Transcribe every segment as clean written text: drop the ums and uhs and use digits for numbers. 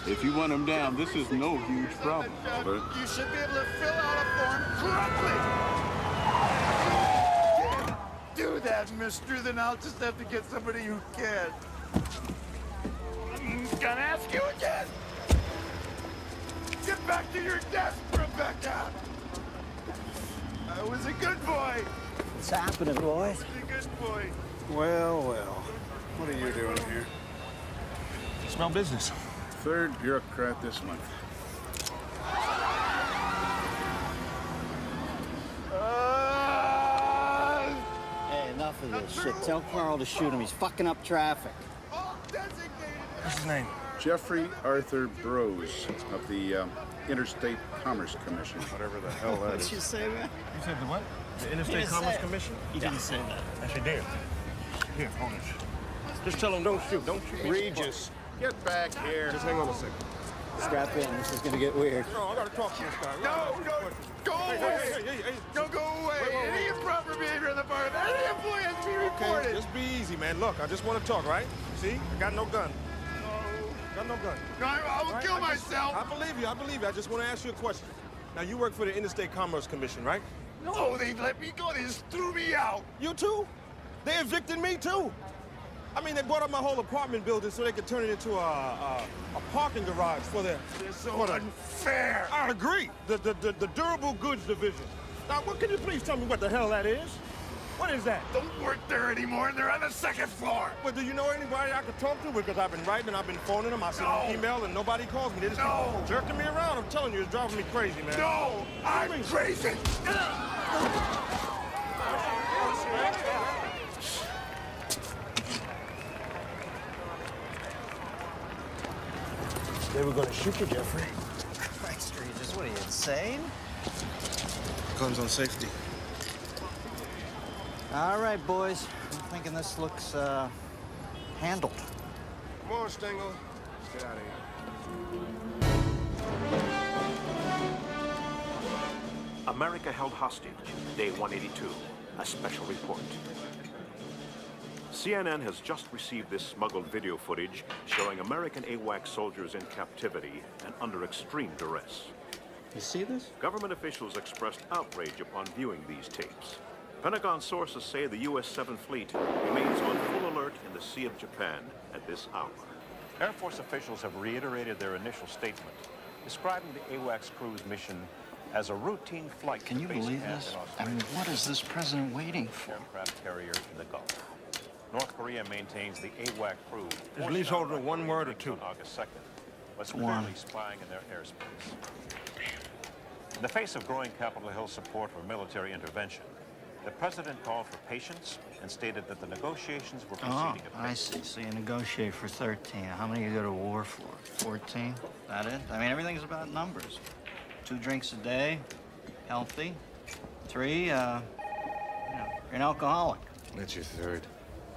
If you want him down, this is no huge problem. But you should be able to fill out a form correctly. Do that, mister, then I'll just have to get somebody who can. I'm gonna ask you again. Get back to your desk, Rebecca. I was a good boy. What's happening, boys? I was a good boy. Well, well. What are you doing here? Small business. Third bureaucrat this month. Hey, enough of this shit. Tell Carl to shoot him. He's fucking up traffic. All designated. What's his name? Jeffrey Arthur Brose of the Interstate Commerce Commission, whatever the hell that Did is. you say that? You said the what? The He Interstate didn't Commerce say it. Commission? He didn't say that. Actually, did. Here, hold it. Just tell him don't shoot. Don't shoot. Regis, get back here. Just hang on a second. Strap in. This is gonna get weird. No, I gotta talk to this guy. No, go away. Hey. No, go away. Wait. Any improper behavior on the part of any employee has to be reported. Okay, just be easy, man. Look, I just want to talk, right? See? I got no gun. Got no gun. No, I will Right? kill I just- myself. I believe you. I just want to ask you a question. Now, you work for the Interstate Commerce Commission, right? No, they let me go. They just threw me out. You too? They evicted me too. I mean, they bought up my whole apartment building so they could turn it into a parking garage for their. They're so unfair. I agree. The durable goods division. Now, what can you please tell me what the hell that is? What is that? Don't work there anymore, and they're on the second floor. Well, do you know anybody I could talk to? Because I've been writing, I've been phoning them, I send them No. email, and nobody calls me. They just No. keep jerking me around. I'm telling you, it's driving me crazy, man. No, I'm crazy. They were going to shoot you, Jeffrey. Christ, Regis, what are you, insane? Guns on safety. All right, boys. I'm thinking this looks, handled. Come on, Stengel. Let's get out of here. America held hostage, day 182, a special report. CNN has just received this smuggled video footage showing American AWACS soldiers in captivity and under extreme duress. You see this? Government officials expressed outrage upon viewing these tapes. Pentagon sources say the U.S. 7th Fleet remains on full alert in the Sea of Japan at this hour. Air Force officials have reiterated their initial statement, describing the AWACS crew's mission as a routine flight. Can you believe this? I mean, what is this president waiting for? Aircraft carrier in the Gulf. North Korea maintains the AWAC crew Is leaseholder one word or two? on August 2nd was One. clearly spying in their airspace. In the face of growing Capitol Hill support for military intervention, the president called for patience and stated that the negotiations were Oh, proceeding at I pace. see. So you negotiate for 13. How many you go to war for? 14? That it? I mean, everything's about numbers. 2 drinks a day, healthy. 3, you're an alcoholic. That's your third.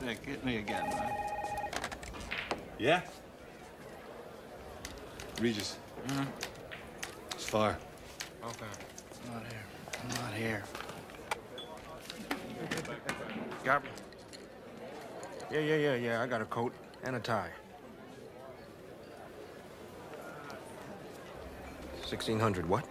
Yeah, get me again, man. Yeah? Regis. It's far. Okay. I'm not here. I'm not here. Got me? Yeah. I got a coat and a tie. 1600, what?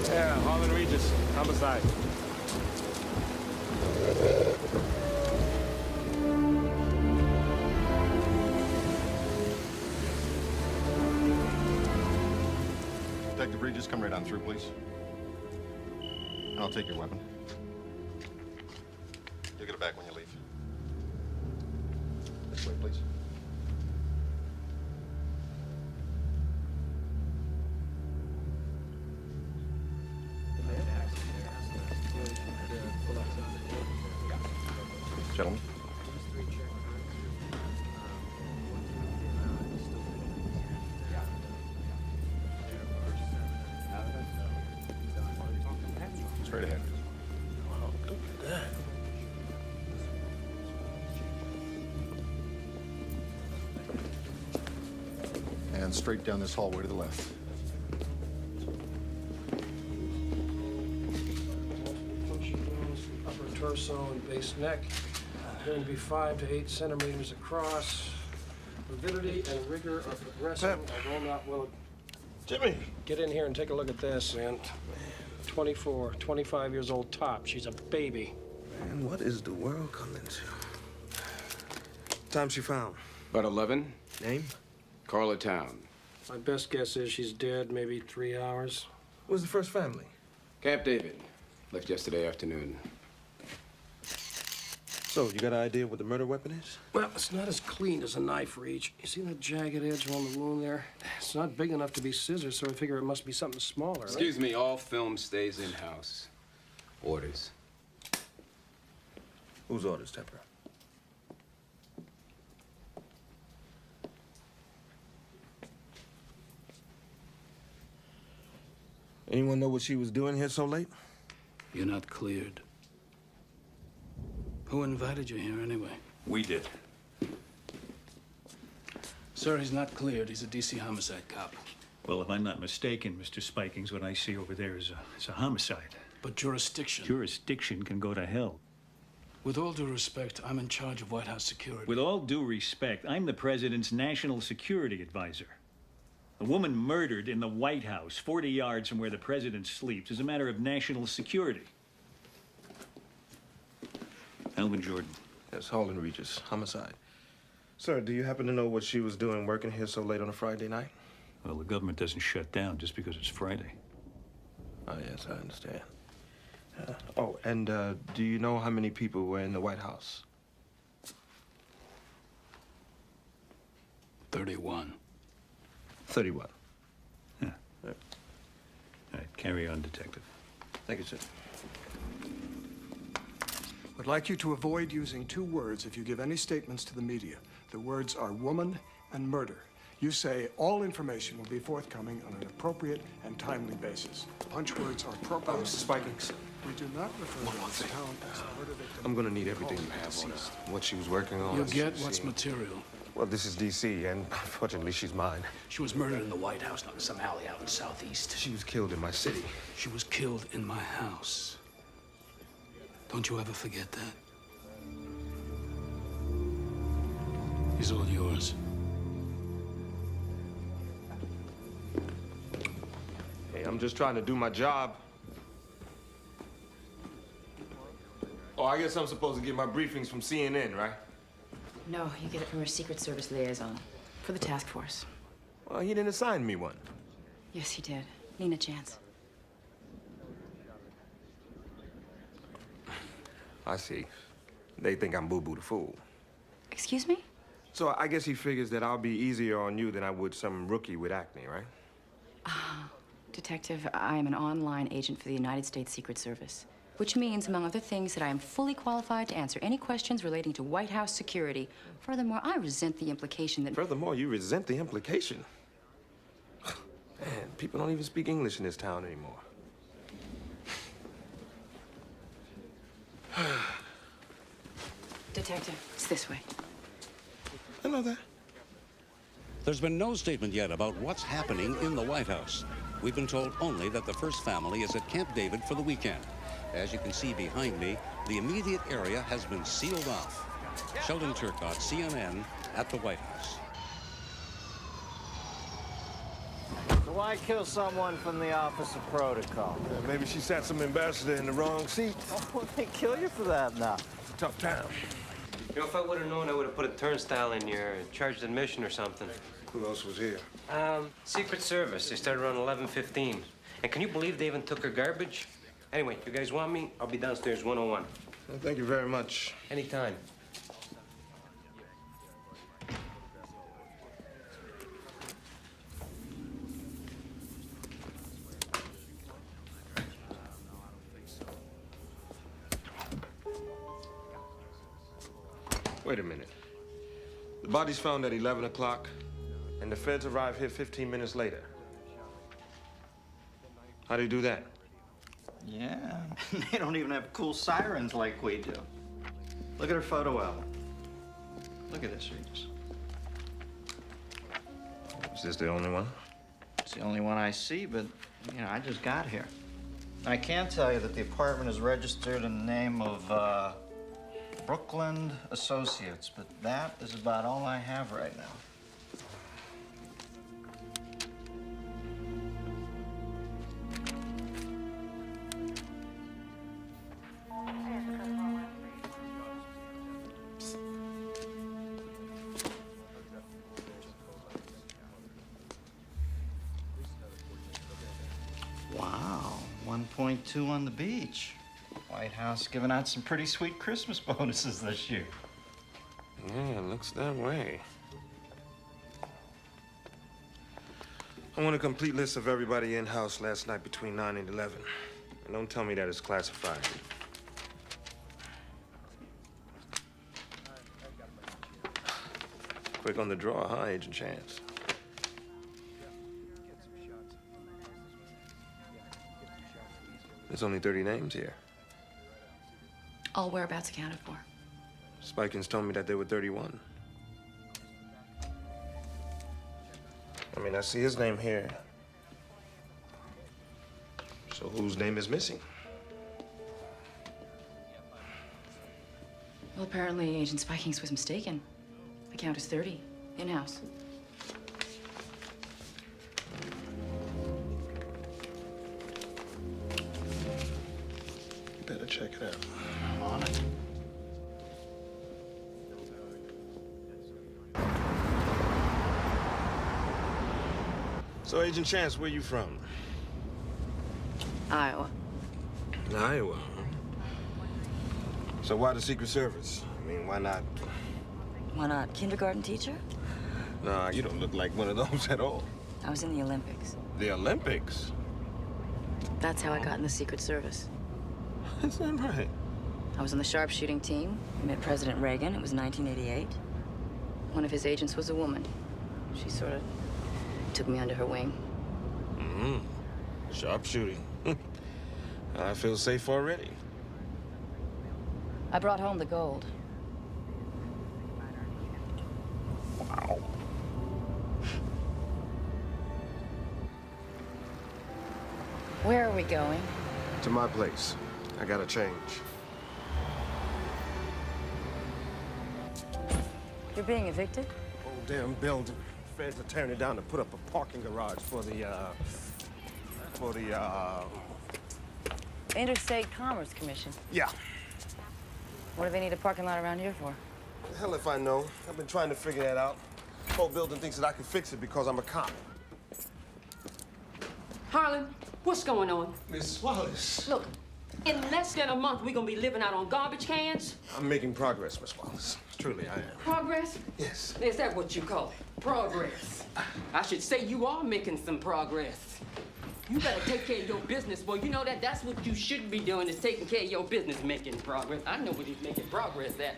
Yeah, Harlan Regis, homicide. Detective Regis, come right on through, please. And I'll take your weapon. You'll get it back when you leave. This way, please. Gentlemen. Straight ahead. Wow, look at that. And straight down this hallway to the left. Puncture wounds from upper torso and base neck. Going to be 5 to 8 centimeters across. Mobility and rigor are progressing, although not well. Jimmy! Get in here and take a look at this, man. 24, 25 years old top. She's a baby. Man, what is the world coming to? Time she found. About 11. Name? Carla Town. My best guess is she's dead maybe 3 hours. Who's the first family? Camp David. Left yesterday afternoon. So, you got an idea what the murder weapon is? Well, it's not as clean as a knife reach. You see that jagged edge on the wound there? It's not big enough to be scissors, so I figure it must be something smaller. Right? Excuse me, all film stays in-house. Orders. Whose orders, Tepper? Anyone know what she was doing here so late? You're not cleared. Who invited you here anyway? We did. Sir, he's not cleared. He's a DC homicide cop. Well, if I'm not mistaken, Mr. Spikings, what I see over there is a homicide. But jurisdiction. Jurisdiction can go to hell. With all due respect, I'm in charge of White House security. With all due respect, I'm the president's national security advisor. A woman murdered in the White House, 40 yards from where the president sleeps, is a matter of national security. Alvin Jordan. Yes, Holden Regis. Homicide. Sir, do you happen to know what she was doing working here so late on a Friday night? Well, the government doesn't shut down just because it's Friday. Oh, yes, I understand. Do you know how many people were in the White House? 31. 31. Yeah. All right, carry on, Detective. Thank you, sir. Would like you to avoid using 2 words if you give any statements to the media. The words are woman and murder. You say all information will be forthcoming on an appropriate and timely basis. Punch words are appropriate. Mr. Spikings. We do not refer to this town as a murder victim. I'm gonna need everything you have on her. What she was working on. You'll get what's material. Well, this is D.C., and unfortunately, she's mine. She was murdered in the White House, not in some alley out in Southeast. She was killed in my city. She was killed in my house. Don't you ever forget that. He's all yours. Hey, I'm just trying to do my job. Oh, I guess I'm supposed to get my briefings from CNN, right? No, you get it from your Secret Service liaison for the task force. Well, he didn't assign me one. Yes, he did. Nina Chance. I see. They think I'm Boo-Boo the Fool. Excuse me? So I guess he figures that I'll be easier on you than I would some rookie with acne, right? Detective, I am an online agent for the United States Secret Service, which means, among other things, that I am fully qualified to answer any questions relating to White House security. Furthermore, I resent the implication that... Furthermore, you resent the implication. Man, people don't even speak English in this town anymore. Detective, it's this way. I know that. There's been no statement yet about what's happening in the White House. We've been told only that the first family is at Camp David for the weekend. As you can see behind me, the immediate area has been sealed off. Sheldon Turcott, CNN, at the White House. Why kill someone from the Office of Protocol? Maybe she sat some ambassador in the wrong seat. Oh, they kill you for that now. It's a tough town. You know, if I would have known, I would have put a turnstile in your charged admission or something. Who else was here? Secret Service. They started around 11:15. And can you believe they even took her garbage? Anyway, you guys want me? I'll be downstairs 101. Well, thank you very much. Anytime. Wait a minute. The body's found at 11 o'clock, and the feds arrive here 15 minutes later. How do you do that? Yeah, they don't even have cool sirens like we do. Look at her photo album. Look at this, Regis. Is this the only one? It's the only one I see, but, you know, I just got here. I can tell you that the apartment is registered in the name of, Brooklyn Associates, but that is about all I have right now. Wow, 1.2 on the beach. White House giving out some pretty sweet Christmas bonuses this year. Yeah, it looks that way. I want a complete list of everybody in-house last night between 9 and 11. And don't tell me that it's classified. Quick on the draw, huh, Agent Chance? There's only 30 names here. All whereabouts accounted for. Spikins told me that there were 31. I mean, I see his name here. So whose name is missing? Well, apparently Agent Spikings was mistaken. The count is 30, in-house. You better check it out. I'm on it. So, Agent Chance, where you from? Iowa. Iowa. So why the Secret Service? I mean, why not? Why not? Kindergarten teacher? Nah, you don't look like one of those at all. I was in the Olympics. The Olympics? That's how I got in the Secret Service. Is that right? I was on the sharpshooting team. I met President Reagan. It was 1988. One of his agents was a woman. She sort of took me under her wing. Mm-hmm. Sharpshooting. I feel safe already. I brought home the gold. Wow. Where are we going? To my place. I gotta change. You're being evicted? Old damn building. Feds are tearing it down to put up a parking garage for the Interstate Commerce Commission. Yeah. What do they need a parking lot around here for? The hell if I know. I've been trying to figure that out. The whole building thinks that I can fix it because I'm a cop. Harlan, what's going on? Miss Wallace. Look, in less than a month, we're gonna be living out on garbage cans. I'm making progress, Miss Wallace. Truly, I am. Progress? Yes. Is that what you call it? Progress. I should say you are making some progress. You better take care of your business, boy. You know that that's what you should be doing, is taking care of your business, making progress. I know what he's making progress at.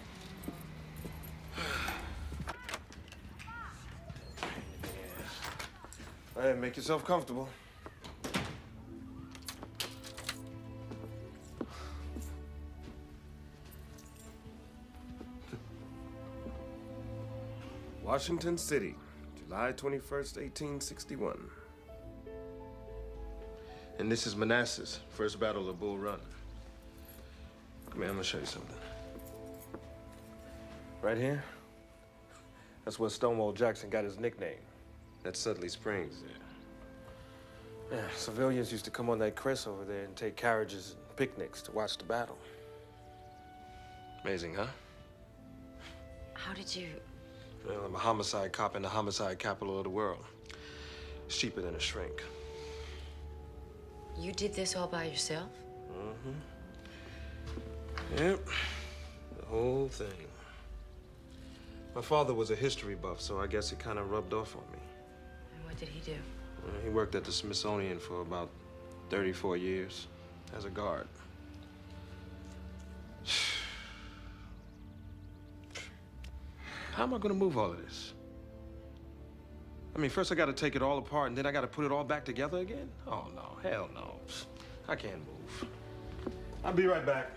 All right, make yourself comfortable. Washington City, July 21st, 1861. And this is Manassas, first battle of Bull Run. Come here, I'm gonna show you something. Right here, that's where Stonewall Jackson got his nickname. That's Sudley Springs there. Yeah, civilians used to come on that crest over there and take carriages and picnics to watch the battle. Amazing, huh? How did you... Well, I'm a homicide cop in the homicide capital of the world. It's cheaper than a shrink. You did this all by yourself? Mm-hmm. Yep. The whole thing. My father was a history buff, so I guess it kind of rubbed off on me. And what did he do? He worked at the Smithsonian for about 34 years as a guard. How am I gonna move all of this? I mean, first I gotta take it all apart, and then I gotta put it all back together again? Oh, no, hell no. I can't move. I'll be right back.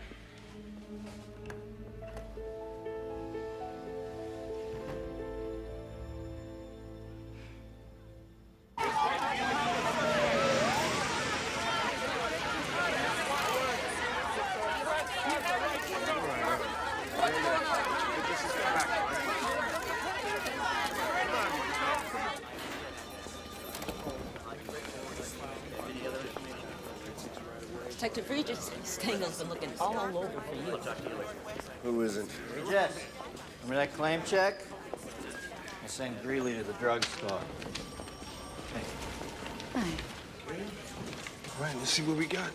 Detective Regis, Stengel's been looking all over for you. Who isn't? Hey, Jess, remember that claim check? I sent Greeley to the drugstore. Hey. Hi. All right, let's see what we got.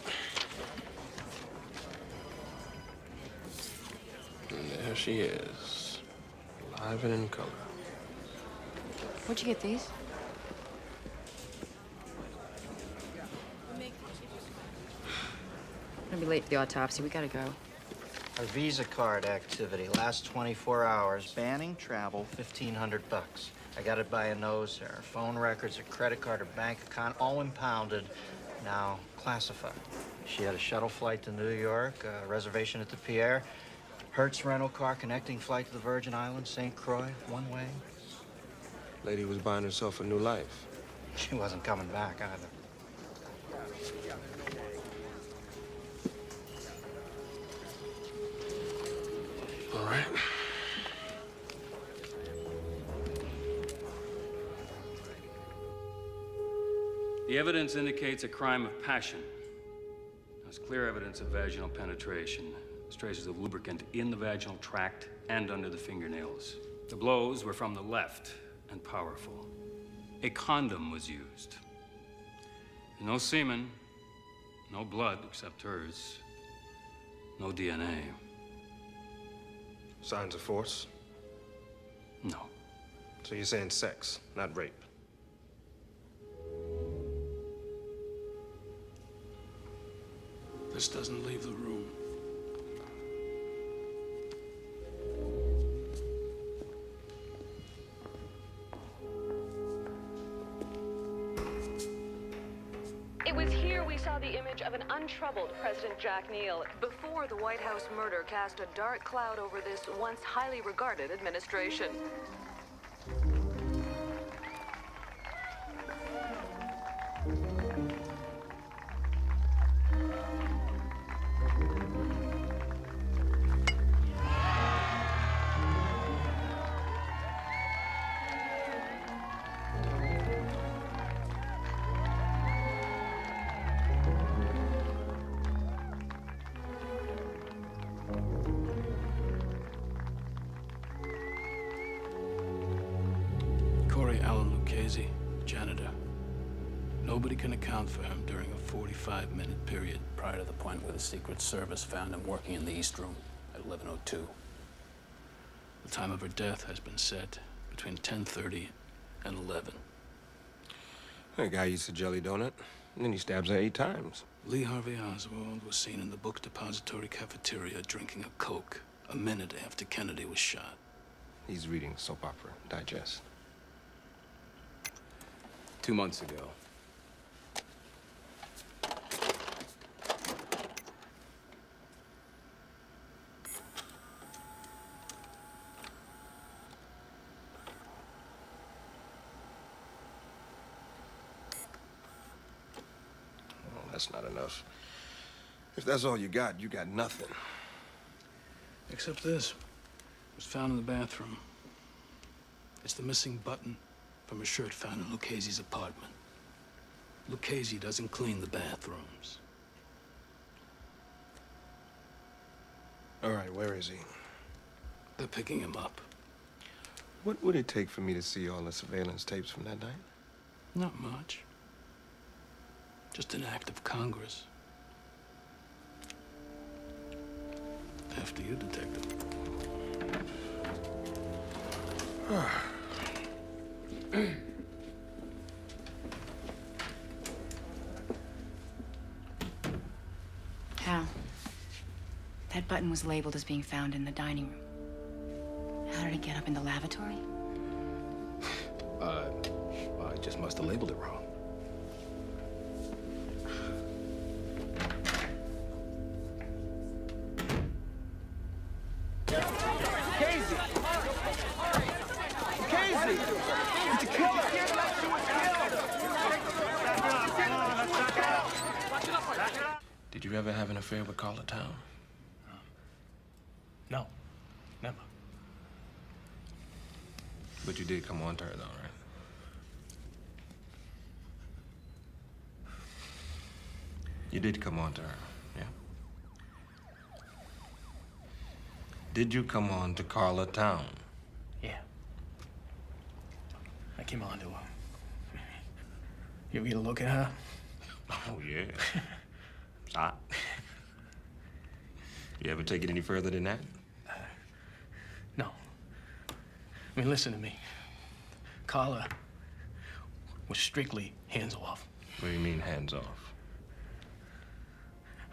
And there she is, alive and in color. Where'd you get these? I'm gonna be late for the autopsy. We gotta go. Our Visa card activity, last 24 hours, banning travel, $1,500. I got it by a nose hair. Phone records, a credit card, a bank account, all impounded, now classified. She had a shuttle flight to New York, a reservation at the Pierre, Hertz rental car connecting flight to the Virgin Islands, St. Croix, one way. Lady was buying herself a new life. She wasn't coming back either. All right. The evidence indicates a crime of passion. There's clear evidence of vaginal penetration. There's traces of lubricant in the vaginal tract and under the fingernails. The blows were from the left and powerful. A condom was used. No semen, no blood except hers, no DNA. Signs of force? No. So you're saying sex, not rape? This doesn't leave the room. It was here we saw the image of an untroubled President Jack Neal before the White House murder cast a dark cloud over this once highly regarded administration. Janitor. Nobody can account for him during a 45-minute period prior to the point where the Secret Service found him working in the East Room at 11:02. The time of her death has been set between 10:30 and 11. That guy eats a jelly donut, and then he stabs her 8 times. Lee Harvey Oswald was seen in the book depository cafeteria drinking a Coke a minute after Kennedy was shot. He's reading Soap Opera Digest. 2 months ago. Well, that's not enough. If that's all you got nothing. Except this. It was found in the bathroom. It's the missing button from a shirt found in Lucchese's apartment. Lucchese doesn't clean the bathrooms. All right, where is he? They're picking him up. What would it take for me to see all the surveillance tapes from that night? Not much. Just an act of Congress. After you, Detective. Hal, that button was labeled as being found in the dining room. How did it get up in the lavatory? I just must have labeled it wrong. Did you ever have an affair with Carla Town? No, never. But you did come on to her, though, right? You did come on to her, yeah? Did you come on to Carla Town? Yeah. I came on to her. You ever get a look at her? Oh, yeah. It's hot. You ever take it any further than that? No. I mean, listen to me. Carla was strictly hands off. What do you mean, hands off?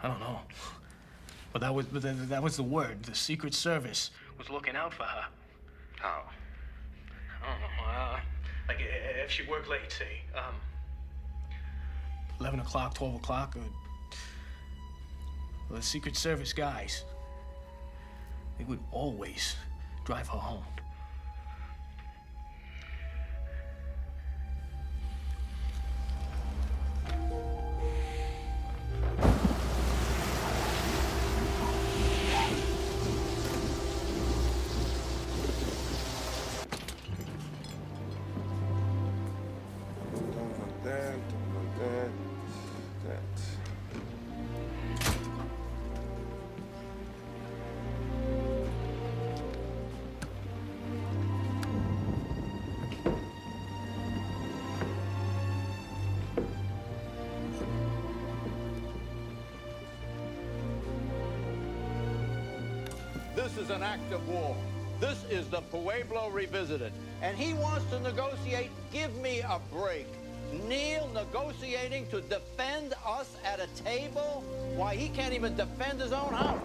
I don't know. But that was the word. The Secret Service was looking out for her. How? I don't know. Like if she worked late, say, 11 o'clock, 12 o'clock, or the Secret Service guys, they would always drive her home. This is an act of war. This is the Pueblo Revisited. And he wants to negotiate. Give me a break. Neil negotiating to defend us at a table? Why, he can't even defend his own house.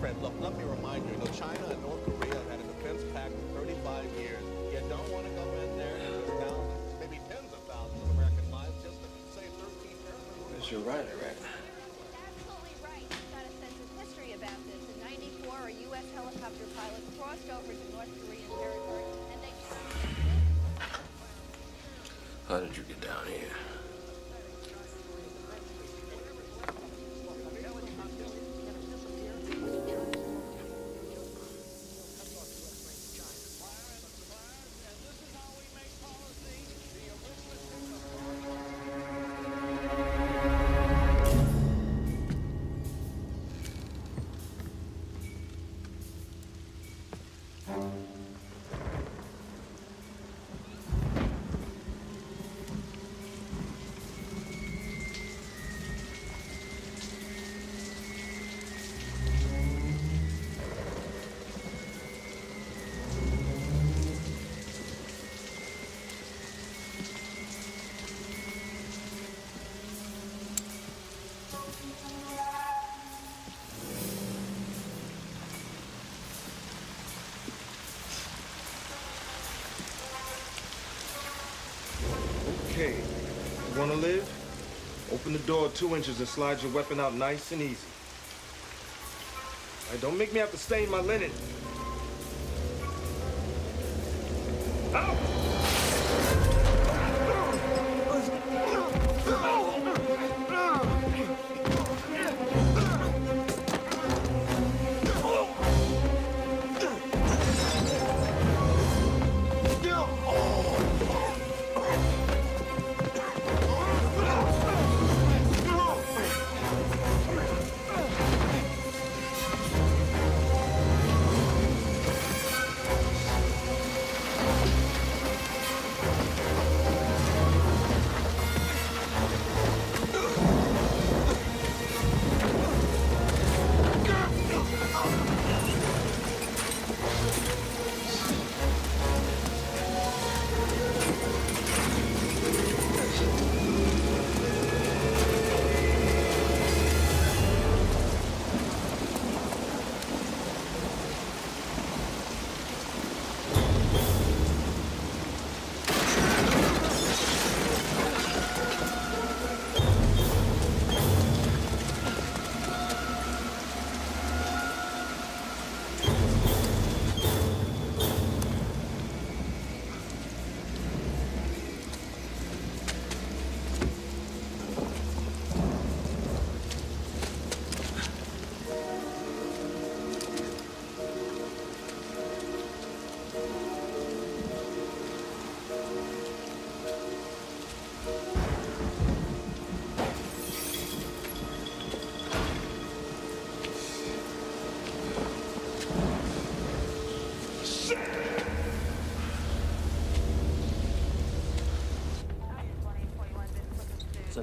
Fred, look, let me remind you, China and North Korea had a defense pact for 35 years. You don't want to go in there and lose thousands, maybe tens of thousands of American lives just to save 13 Americans. That's your right, right? Helicopter pilots crossed over to North Korean territory and they... How did you get down here? Okay, you wanna live? Open the door 2 inches and slide your weapon out nice and easy. All right, don't make me have to stain my linen. Out!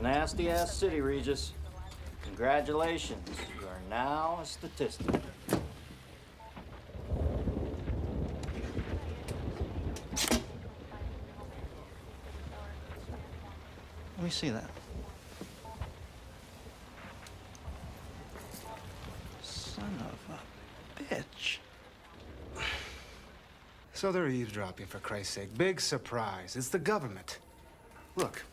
a nasty-ass city, Regis. Congratulations. You are now a statistic. Let me see that. Son of a bitch. So they're eavesdropping, for Christ's sake. Big surprise. It's the government. Look,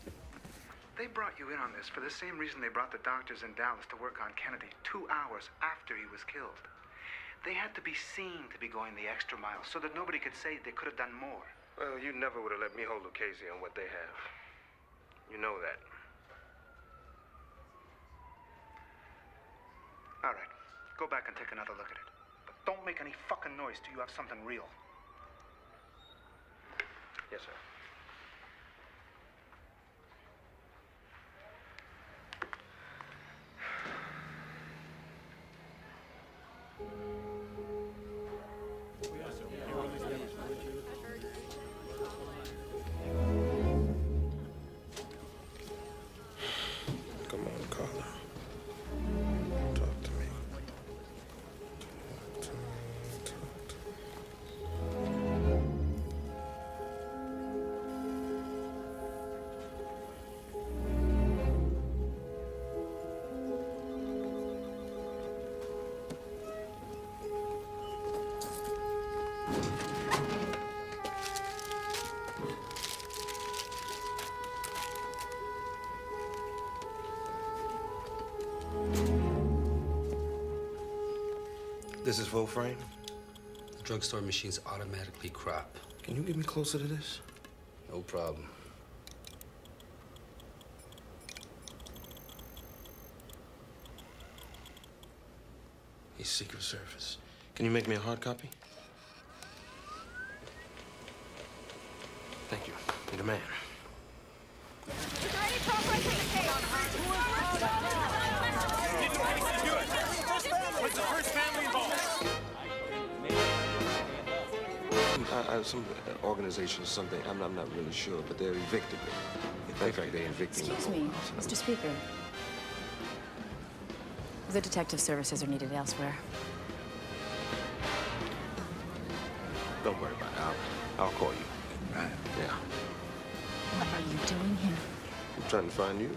they brought you in on this for the same reason they brought the doctors in Dallas to work on Kennedy 2 hours after he was killed. They had to be seen to be going the extra mile so that nobody could say they could have done more. Well, you never would have let me hold Lucchese on what they have. You know that. All right, go back and take another look at it. But don't make any fucking noise till you have something real. Yes, sir. Come on, Carla. Talk to me. This is full frame? The drugstore machines automatically crop. Can you get me closer to this? No problem. He's Secret Service. Can you make me a hard copy? Thank you. You're the man. Is there any progress in the case? What's the first family involved? Some organization or something. I'm not really sure, but they're evicted. In fact, they're evicting. Excuse me, Mr. Speaker. The detective services are needed elsewhere. Don't worry about it. I'll call you. Right. Yeah. What are you doing here? I'm trying to find you.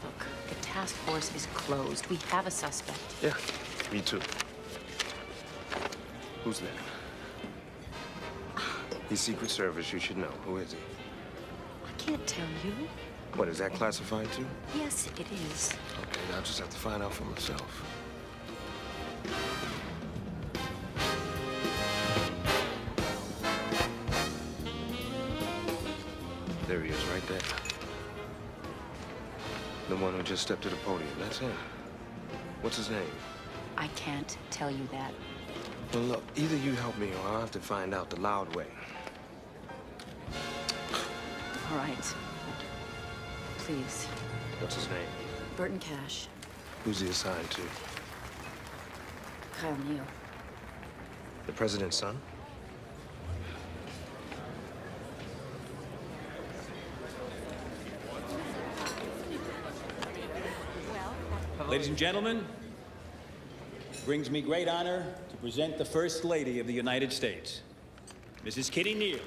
Look, the task force is closed. We have a suspect. Yeah, me too. Who's that? He's Secret Service. You should know. Who is he? I can't tell you. What, is that classified too? Yes, it is. Okay, I'll just have to find out for myself. There he is, right there. The one who just stepped to the podium. That's him. What's his name? I can't tell you that. Well, look, either you help me or I'll have to find out the loud way. All right. Please. What's his name? Burton Cash. Who's he assigned to? Kyle Neal. The president's son? Ladies and gentlemen, it brings me great honor to present the First Lady of the United States, Mrs. Kitty Neal.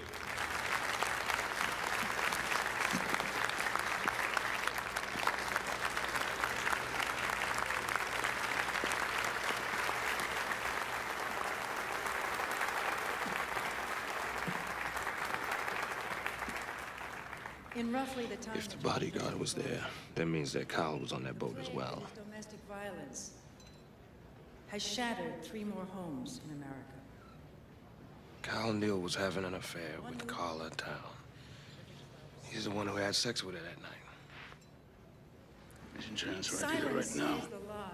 In roughly the time If the bodyguard was there, that means that Kyle was on that boat as well. domestic violence has shattered 3 more homes in America. Kyle Neal was having an affair with Carla Town. He's the one who had sex with her that night. Mission transfer right here, right now. Is the lie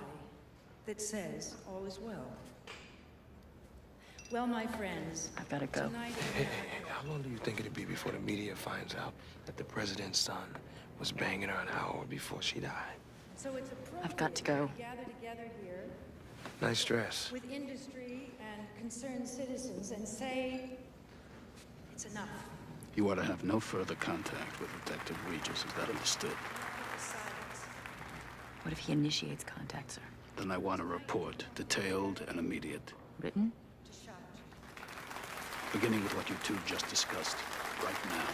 that says all is well. Well, my friends, I've got to go. Hey, how long do you think it'd be before the media finds out that the president's son was banging her an hour before she died? So it's appropriate I've got to go. we gather together here Nice dress. with industry and concerned citizens and say it's enough. You are to have no further contact with Detective Regis. Is that understood? What if he initiates contact, sir? Then I want a report, detailed and immediate. Written? Beginning with what you two just discussed, right now.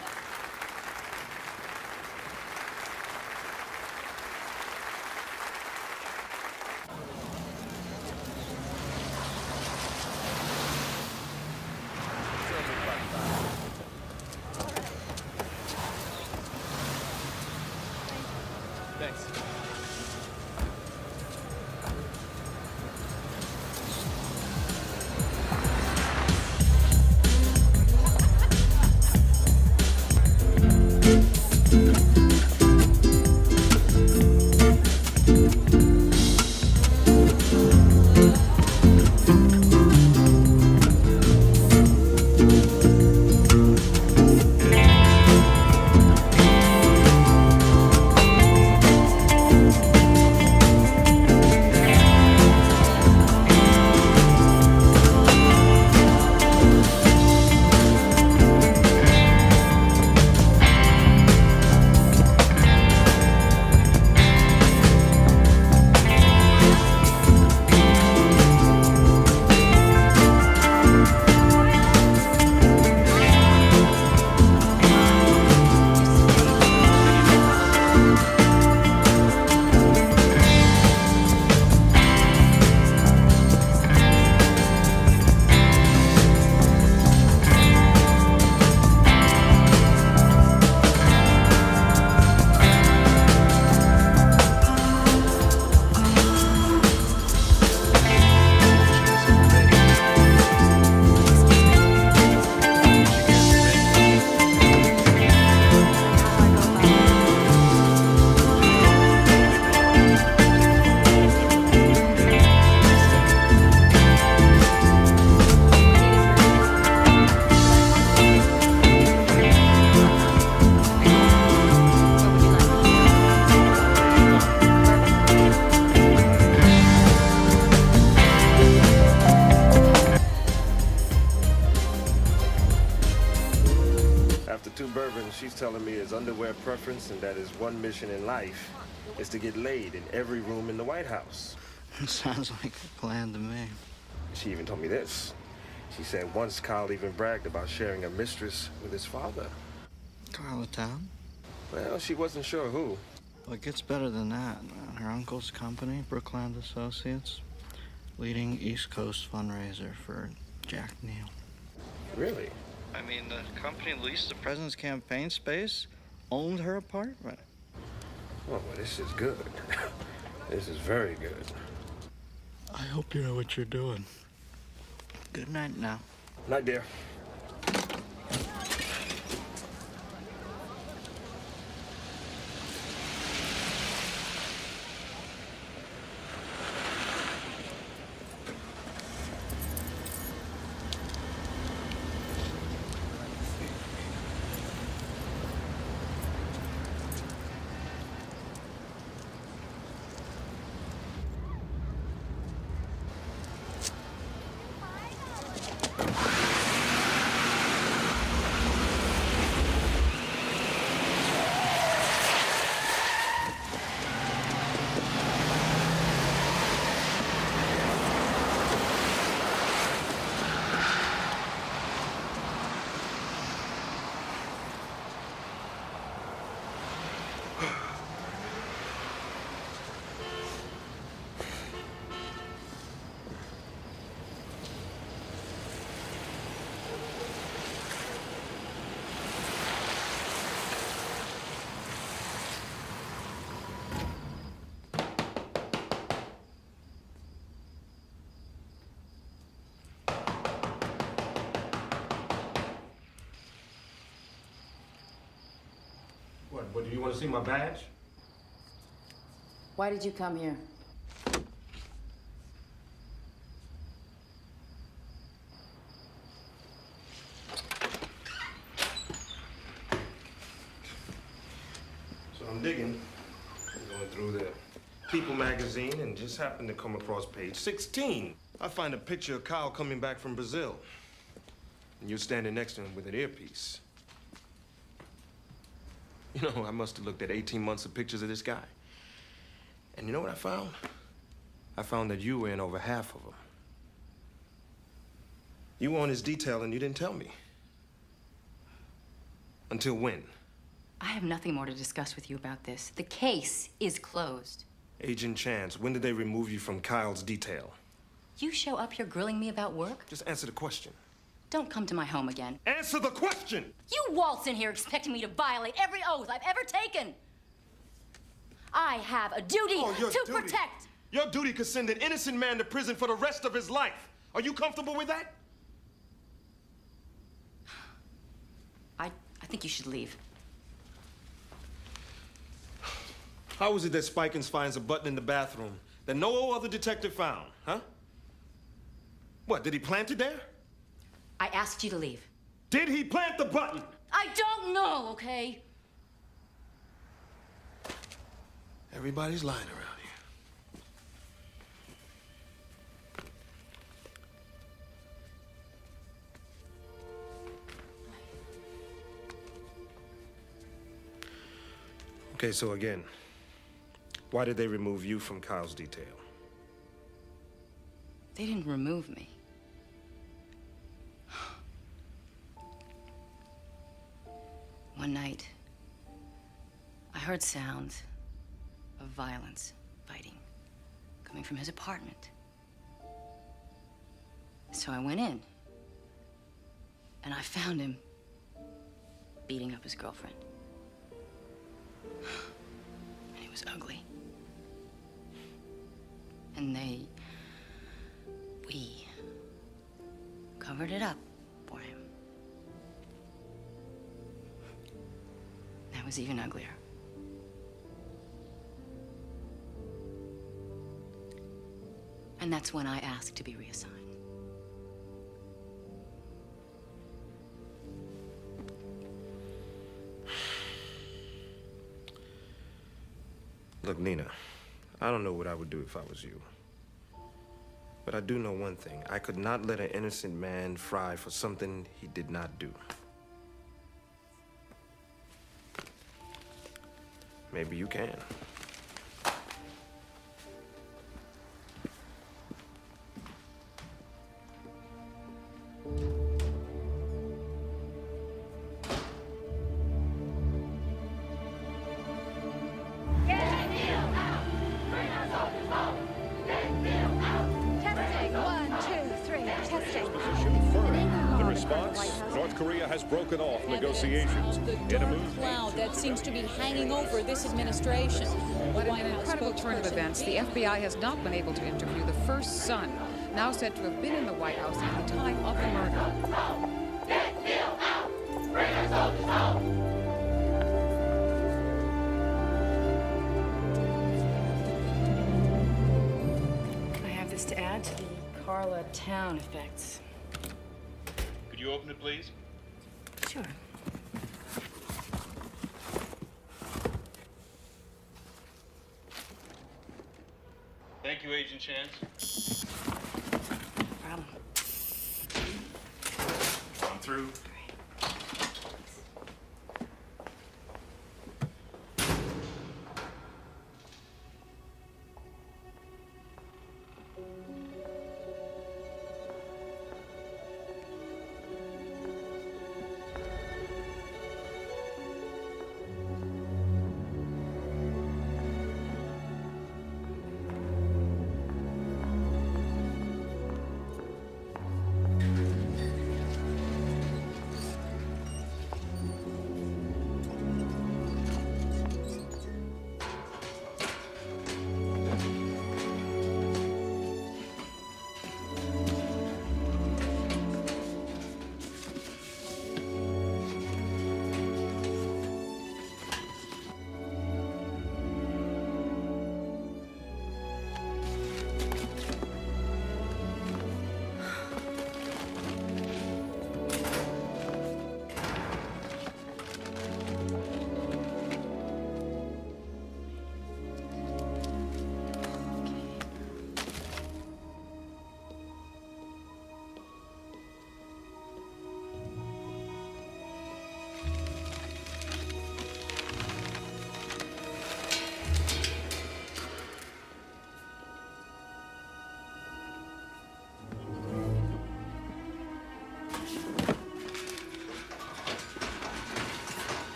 Thanks. After 2 bourbons, she's telling me his underwear preference and that his one mission in life is to get laid in every room in the White House. Sounds like a plan to me. She even told me this. She said once Kyle even bragged about sharing a mistress with his father. Carl of town? Well, she wasn't sure who. Well, it gets better than that. Her uncle's company, Brookland Associates, leading East Coast fundraiser for Jack Neal. Really? I mean, the company leased the president's campaign space, owned her apartment. Oh, well, this is good. This is very good. I hope you know what you're doing. Good night now. Night, dear. What, do you want to see my badge? Why did you come here? So I'm digging, going through the People magazine and just happened to come across page 16. I find a picture of Kyle coming back from Brazil. And you're standing next to him with an earpiece. You know, I must have looked at 18 months of pictures of this guy. And you know what I found? I found that you were in over half of them. You were on his detail and you didn't tell me. Until when? I have nothing more to discuss with you about this. The case is closed. Agent Chance, when did they remove you from Kyle's detail? You show up here grilling me about work? Just answer the question. Don't come to my home again. Answer the question! You waltz in here expecting me to violate every oath I've ever taken. I have a duty to protect. Your duty could send an innocent man to prison for the rest of his life. Are you comfortable with that? I think you should leave. How is it that Spikins finds a button in the bathroom that no other detective found, huh? What, did he plant it there? I asked you to leave. Did he plant the button? I don't know, okay? Everybody's lying around here. Okay, so again, why did they remove you from Kyle's detail? They didn't remove me. One night, I heard sounds of violence, fighting, coming from his apartment. So I went in, and I found him beating up his girlfriend. And he was ugly. And we covered it up for him. That was even uglier. And that's when I asked to be reassigned. Look, Nina, I don't know what I would do if I was you. But I do know one thing. I could not let an innocent man fry for something he did not do. Maybe you can. Testing. 1, 2, 3. Testing. Position firm. The response? North Korea has broken off negotiations. In a move, cloud that seems to be hanging over this administration. But in an incredible turn of events, the FBI has not been able to interview the first son, now said to have been in the White House at the time of the murder. I have this to add to the Carla Town effects. Could you open it, please? Sure. Thank you, Agent Chance. No problem. Come through.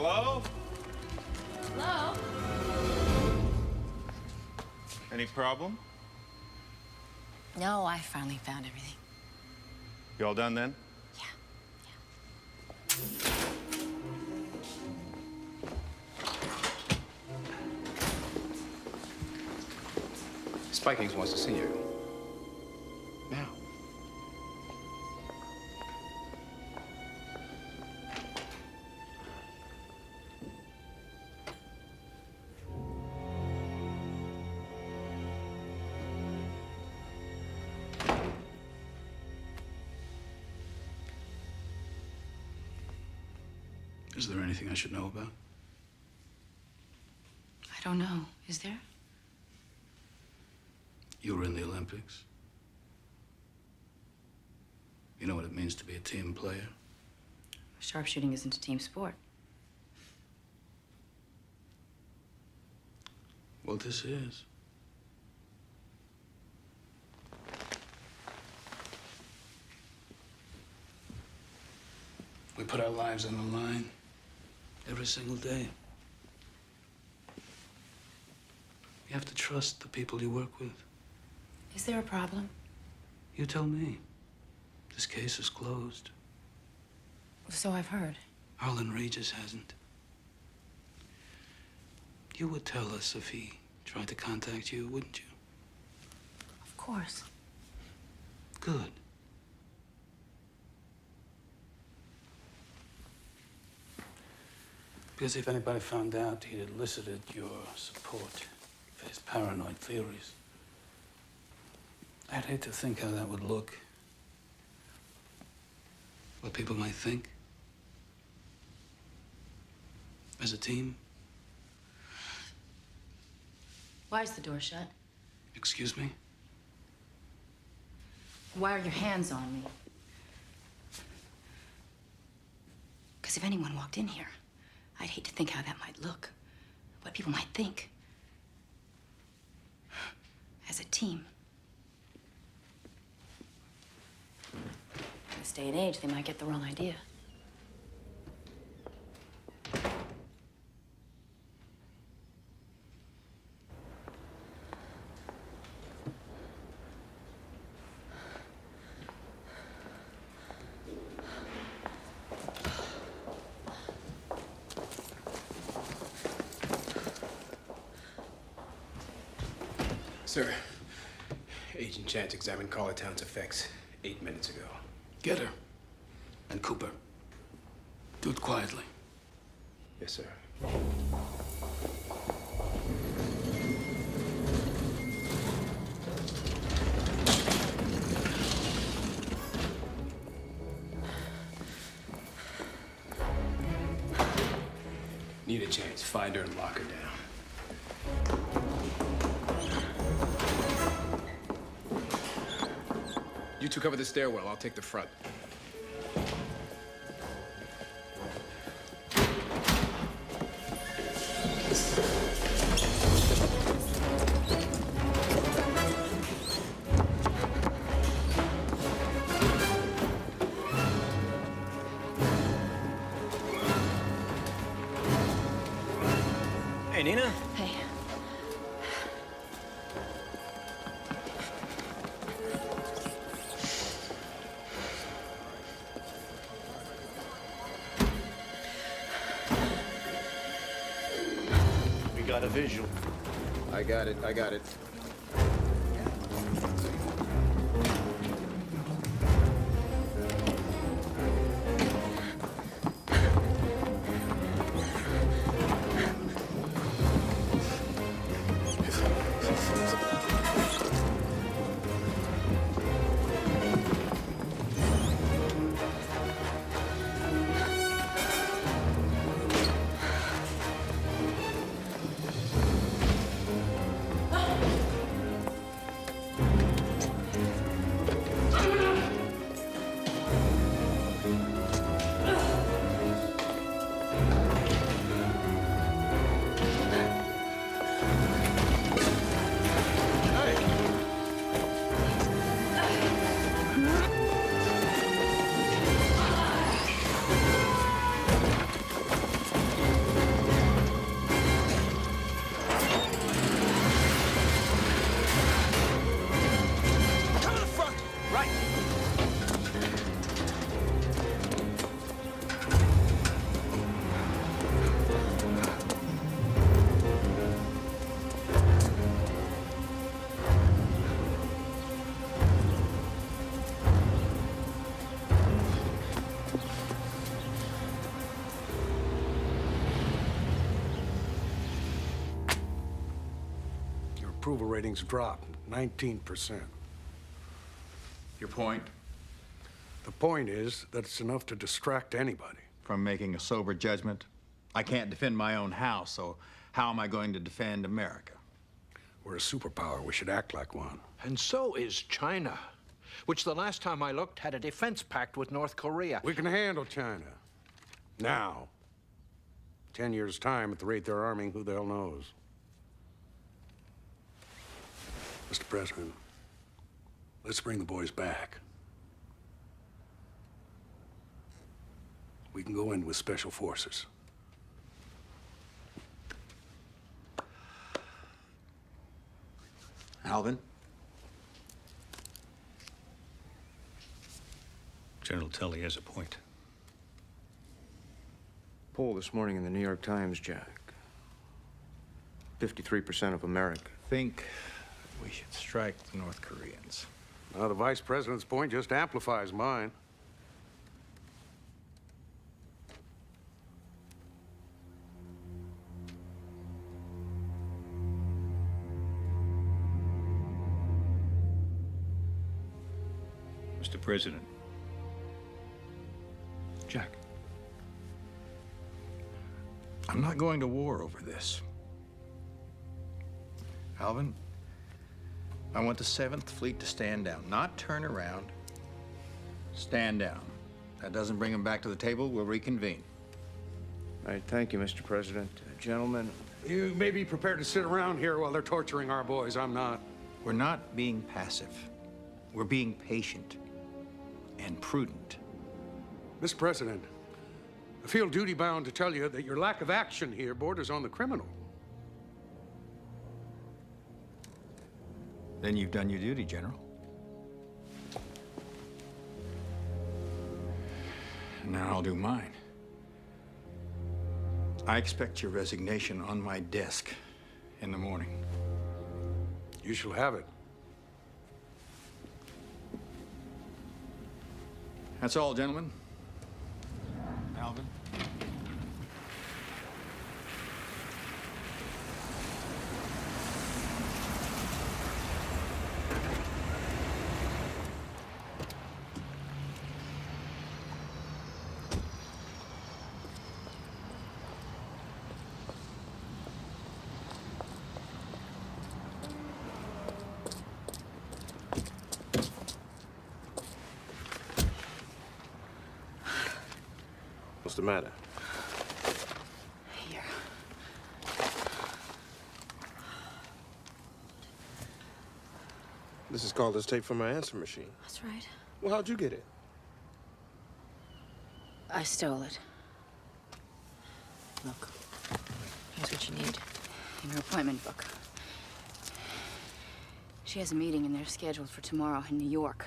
Hello? Hello? Any problem? No, I finally found everything. You all done then? Spikings wants to see you. Now. Is there anything I should know about? I don't know. Is there? You were in the Olympics. You know what it means to be a team player? Sharpshooting isn't a team sport. Well, this is. We put our lives on the line every single day. You have to trust the people you work with. Is there a problem? You tell me. This case is closed. So I've heard. Harlan Regis hasn't. You would tell us if he tried to contact you, wouldn't you? Of course. Good. Because if anybody found out he'd elicited your support for his paranoid theories, I'd hate to think how that would look. What people might think. As a team. Why is the door shut? Excuse me? Why are your hands on me? Because if anyone walked in here, I'd hate to think how that might look. What people might think. As a team. In this day and age, they might get the wrong idea. Sir, Agent Chance examined Carlitown's effects 8 minutes ago. Get her. And Cooper. Do it quietly. Yes, sir. Need a chance. Find her and lock her down. You two cover the stairwell. I'll take the front. Hey, Nina. Hey. We got a visual. I got it. I got it. approval ratings dropped 19%. Your point? The point is that it's enough to distract anybody. From making a sober judgment? I can't defend my own house, so how am I going to defend America? We're a superpower. We should act like one. And so is China, which the last time I looked had a defense pact with North Korea. We can handle China. Now. 10 years' time, at the rate they're arming, who the hell knows? Mr. President, let's bring the boys back. We can go in with special forces. Alvin? General Tully has a point. Poll this morning in the New York Times, Jack. 53% of America Think we should strike the North Koreans. Now, the Vice President's point just amplifies mine. Mr. President. Jack. I'm not going to war over this. Alvin, I want the 7th Fleet to stand down, not turn around. Stand down. That doesn't bring them back to the table, we'll reconvene. All right, thank you, Mr. President. Gentlemen. You may be prepared to sit around here while they're torturing our boys. I'm not. We're not being passive. We're being patient and prudent. Mr. President, I feel duty-bound to tell you that your lack of action here borders on the criminal. Then you've done your duty, General. And now I'll do mine. I expect your resignation on my desk in the morning. You shall have it. That's all, gentlemen. Alvin? What's the matter? Here. This is called this tape from my answer machine. That's right. Well, how'd you get it? I stole it. Look, here's what you need. In her appointment book. She has a meeting in there scheduled for tomorrow in New York.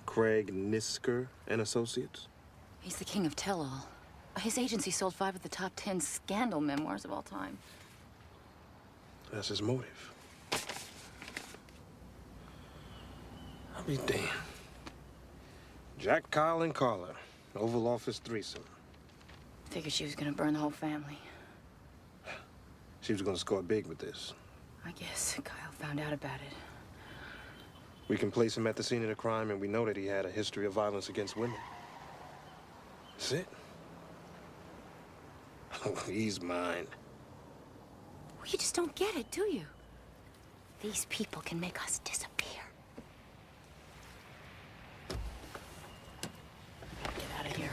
Craig Nisker and Associates? He's the king of tell-all. His agency sold 5 of the top 10 scandal memoirs of all time. That's his motive. I'll be damned. Jack, Kyle, and Carla. Oval Office threesome. Figured she was gonna burn the whole family. She was gonna score big with this. I guess Kyle found out about it. We can place him at the scene of the crime, and we know that he had a history of violence against women. That's it. Oh, he's mine. Well, you just don't get it, do you? These people can make us disappear. Get out of here.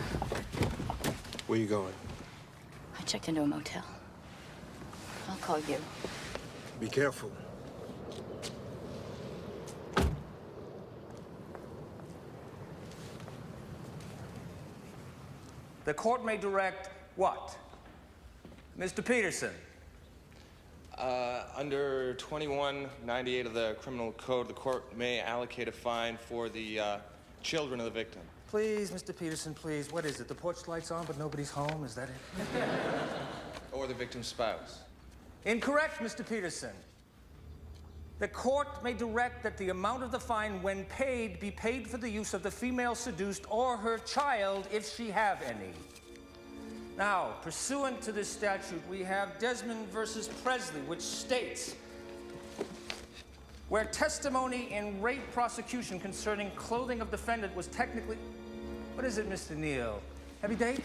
Where you going? I checked into a motel. I'll call you. Be careful. The court may direct what? Mr. Peterson. Under 2198 of the Criminal Code, the court may allocate a fine for the children of the victim. Please, Mr. Peterson, please. What is it? The porch light's on, but nobody's home? Is that it? Or the victim's spouse. Incorrect, Mr. Peterson. The court may direct that the amount of the fine, when paid, be paid for the use of the female seduced or her child, if she have any. Now, pursuant to this statute, we have Desmond versus Presley, which states, where testimony in rape prosecution concerning clothing of defendant was technically... What is it, Mr. Neal? Heavy date?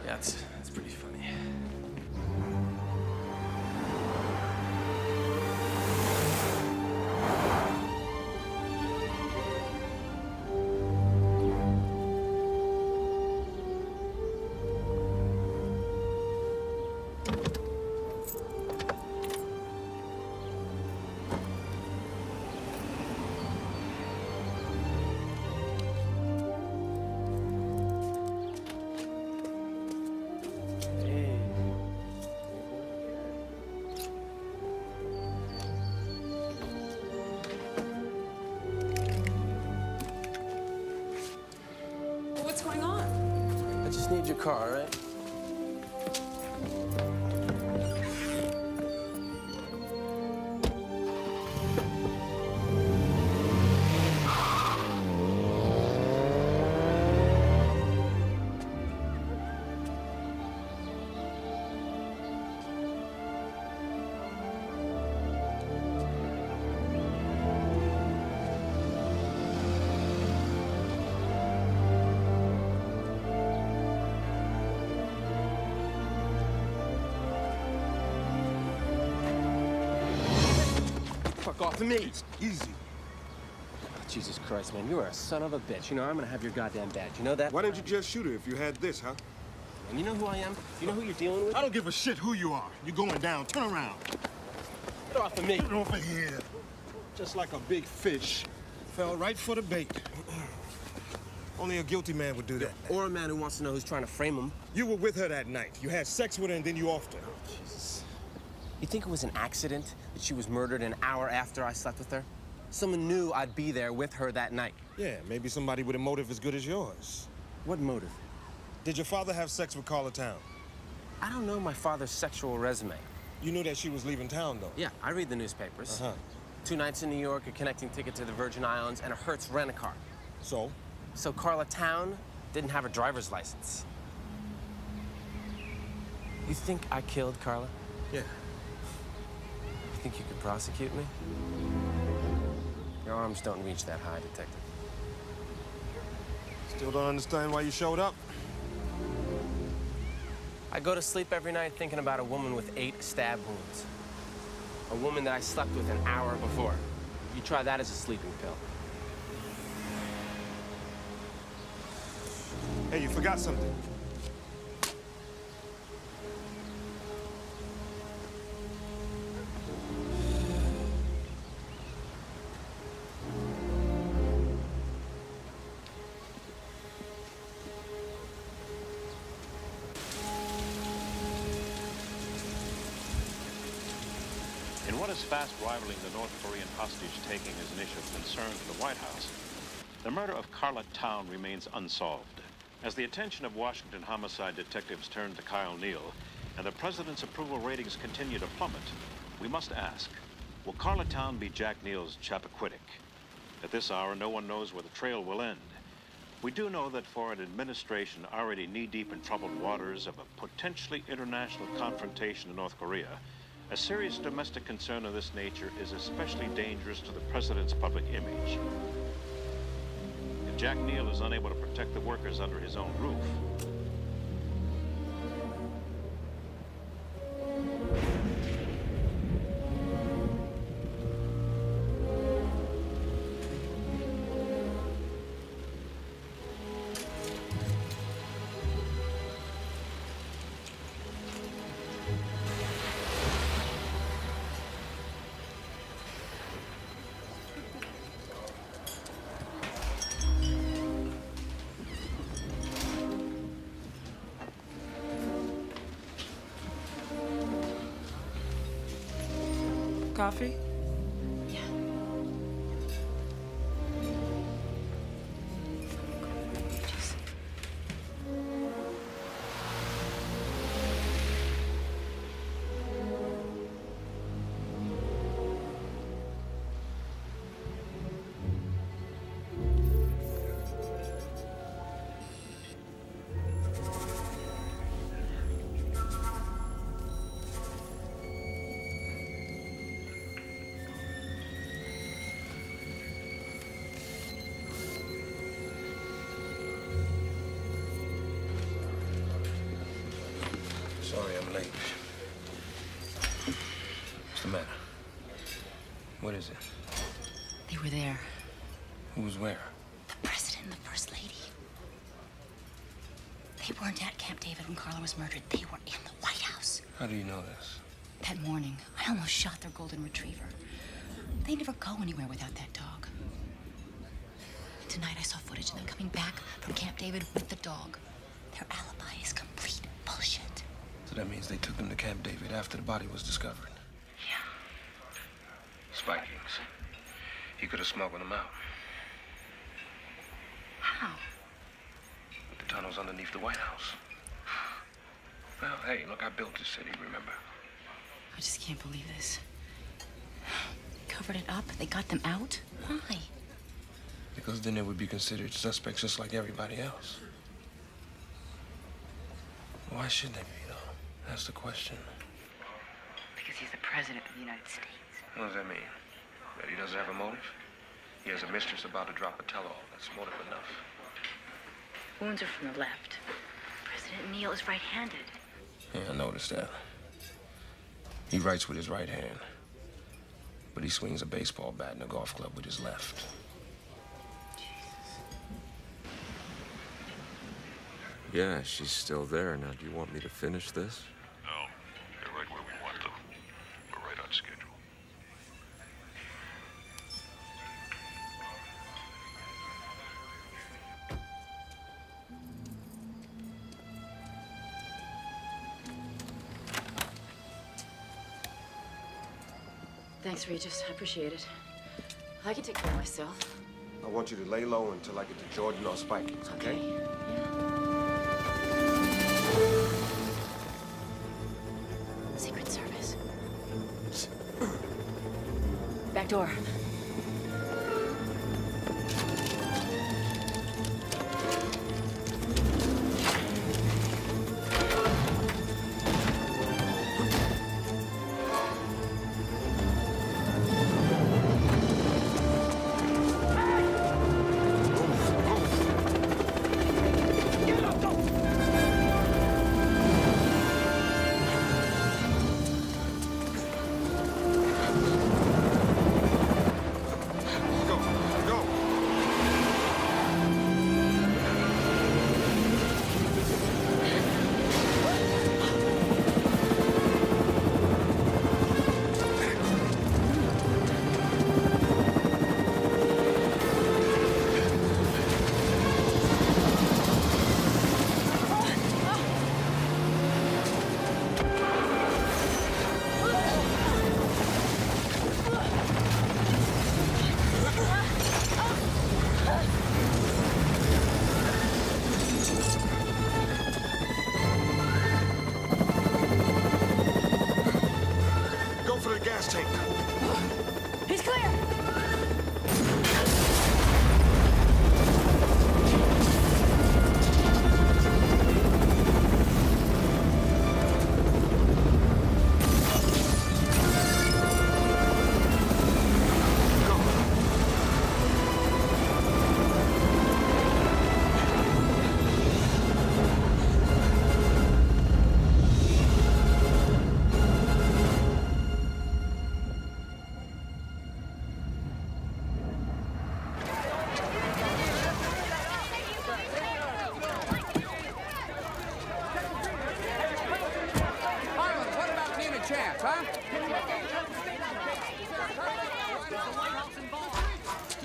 Yeah, it's pretty funny. What's going on? I just need your car, all right? Fuck off of me. Easy. Oh, Jesus Christ, man, you are a son of a bitch. You know, I'm gonna have your goddamn badge. You know that? Why didn't you just shoot her if you had this, huh? And you know who I am? You know who you're dealing with? I don't give a shit who you are. You're going down. Turn around. Get off of me. Get off of here. Just like a big fish. Fell right for the bait. Only a guilty man would do that. Or a man who wants to know who's trying to frame him. You were with her that night. You had sex with her and then you offed her. Oh, Jesus. You think it was an accident that she was murdered an hour after I slept with her? Someone knew I'd be there with her that night. Yeah, maybe somebody with a motive as good as yours. What motive? Did your father have sex with Carla Town? I don't know my father's sexual resume. You knew that she was leaving town, though? Yeah, I read the newspapers. Uh-huh. 2 nights in New York, a connecting ticket to the Virgin Islands, and a Hertz rent-a-car. So? So Carla Town didn't have a driver's license. You think I killed Carla? Yeah. You think you could prosecute me? Your arms don't reach that high, Detective. Still don't understand why you showed up? I go to sleep every night thinking about a woman with 8 stab wounds. A woman that I slept with an hour before. You try that as a sleeping pill. Hey, you forgot something. In what is fast rivaling the North Korean hostage-taking as an issue of concern to the White House, the murder of Carla Town remains unsolved. As the attention of Washington homicide detectives turn to Kyle Neal, and the president's approval ratings continue to plummet, we must ask, will Carla Town be Jack Neal's Chappaquiddick? At this hour, no one knows where the trail will end. We do know that for an administration already knee-deep in troubled waters of a potentially international confrontation in North Korea, a serious domestic concern of this nature is especially dangerous to the president's public image. If Jack Neal is unable to protect the workers under his own roof, Coffee? Babe. What's the matter? What is it? They were there. Who was where? The president and the first lady. They weren't at Camp David when Carla was murdered. They were in the White House. How do you know this? That morning, I almost shot their golden retriever. They never go anywhere without that dog. Tonight I saw footage of them coming back from Camp David with the dog. Their alibi is complete bullshit. So that means they took them to Camp David after the body was discovered? Yeah. Spikings. He could have smuggled them out. How? The tunnels underneath the White House. Well, hey, look, I built this city, remember? I just can't believe this. Covered it up? They got them out? Why? Because then they would be considered suspects just like everybody else. Why should they be, though? That's the question. Because he's the president of the United States. What does that mean? That he doesn't have a motive? He has a mistress about to drop a tell-all. That's motive enough. Wounds are from the left. President Neal is right-handed. Yeah, I noticed that. He writes with his right hand. But he swings a baseball bat in a golf club with his left. Yeah, she's still there. Now, do you want me to finish this? No, you're right where we want them. We're right on schedule. Thanks, Regis. I appreciate it. I can take care of myself. I want you to lay low until I get to Jordan or Spikings, okay? Secret Service. Back door.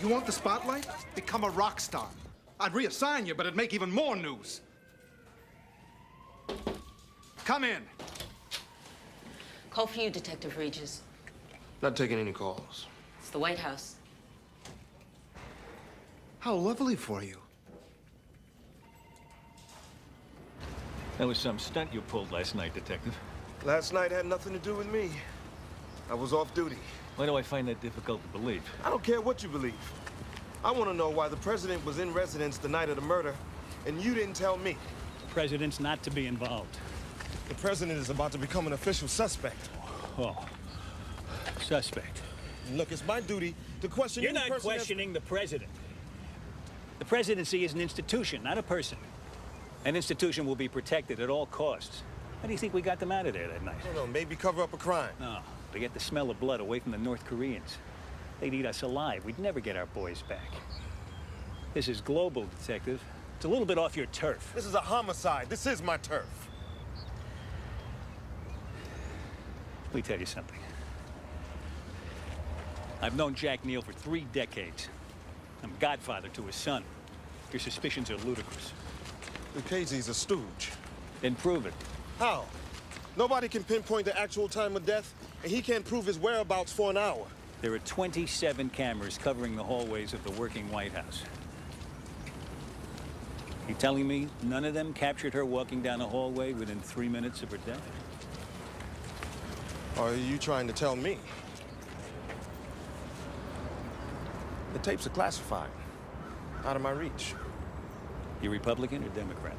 You want the spotlight? Become a rock star. I'd reassign you, but it'd make even more news. Come in. Call for you, Detective Regis. Not taking any calls. It's the White House. How lovely for you. That was some stunt you pulled last night, Detective. Last night had nothing to do with me. I was off duty. Why do I find that difficult to believe? I don't care what you believe. I want to know why the president was in residence the night of the murder, and you didn't tell me. The president's not to be involved. The president is about to become an official suspect. Oh, suspect. Look, it's my duty to question You're any not person questioning the president. The presidency is an institution, not a person. An institution will be protected at all costs. How do you think we got them out of there that night? I don't know, maybe cover up a crime. No, to get the smell of blood away from the North Koreans. They'd eat us alive. We'd never get our boys back. This is global, Detective. It's a little bit off your turf. This is a homicide. This is my turf. Let me tell you something. I've known Jack Neal for 3 decades. I'm godfather to his son. Your suspicions are ludicrous. Lucchese's a stooge. Then prove it. How? Nobody can pinpoint the actual time of death, and he can't prove his whereabouts for an hour. There are 27 cameras covering the hallways of the working White House. You telling me none of them captured her walking down the hallway within 3 minutes of her death? Or are you trying to tell me? The tapes are classified. Out of my reach. You Republican or Democrat?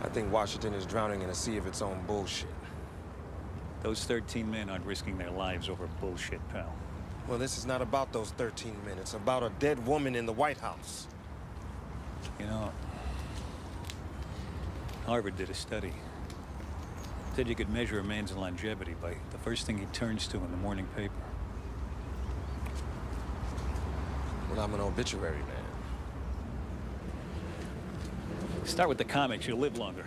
I think Washington is drowning in a sea of its own bullshit. Those 13 men aren't risking their lives over bullshit, pal. Well, this is not about those 13 men. It's about a dead woman in the White House. You know, Harvard did a study. Said you could measure a man's longevity by the first thing he turns to in the morning paper. Well, I'm an obituary man. Start with the comics, you'll live longer.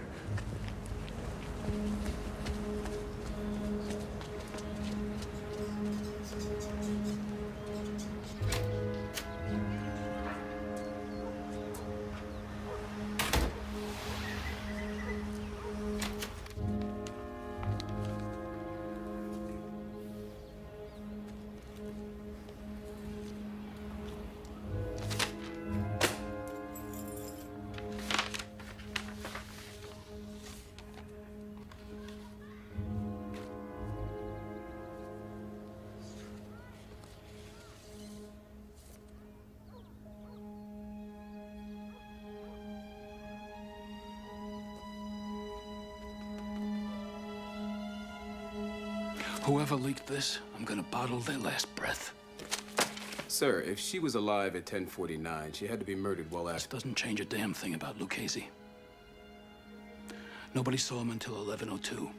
Whoever leaked this, I'm gonna bottle their last breath. Sir, if she was alive at 10:49, she had to be murdered well This after. doesn't change a damn thing about Lucchese. Nobody saw him until 11:02.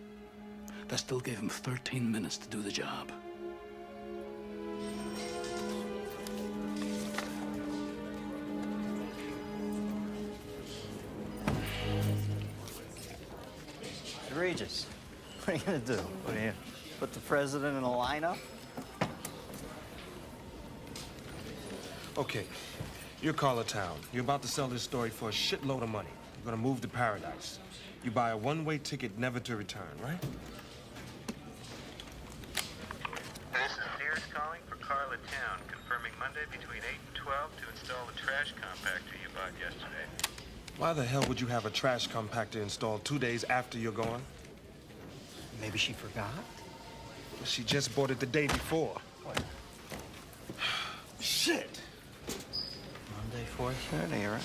That still gave him 13 minutes to do the job. Egregious. What are you gonna do? What are you, put the president in a lineup? Okay, you're Carla Town. You're about to sell this story for a shitload of money. You're gonna move to paradise. You buy a one-way ticket never to return, right? This is Sears calling for Carla Town, confirming Monday between 8 and 12 to install the trash compactor you bought yesterday. Why the hell would you have a trash compactor installed 2 days after you're gone? Maybe she forgot? Well, she just bought it the day before. What? Shit! Monday, 4:30, you're right.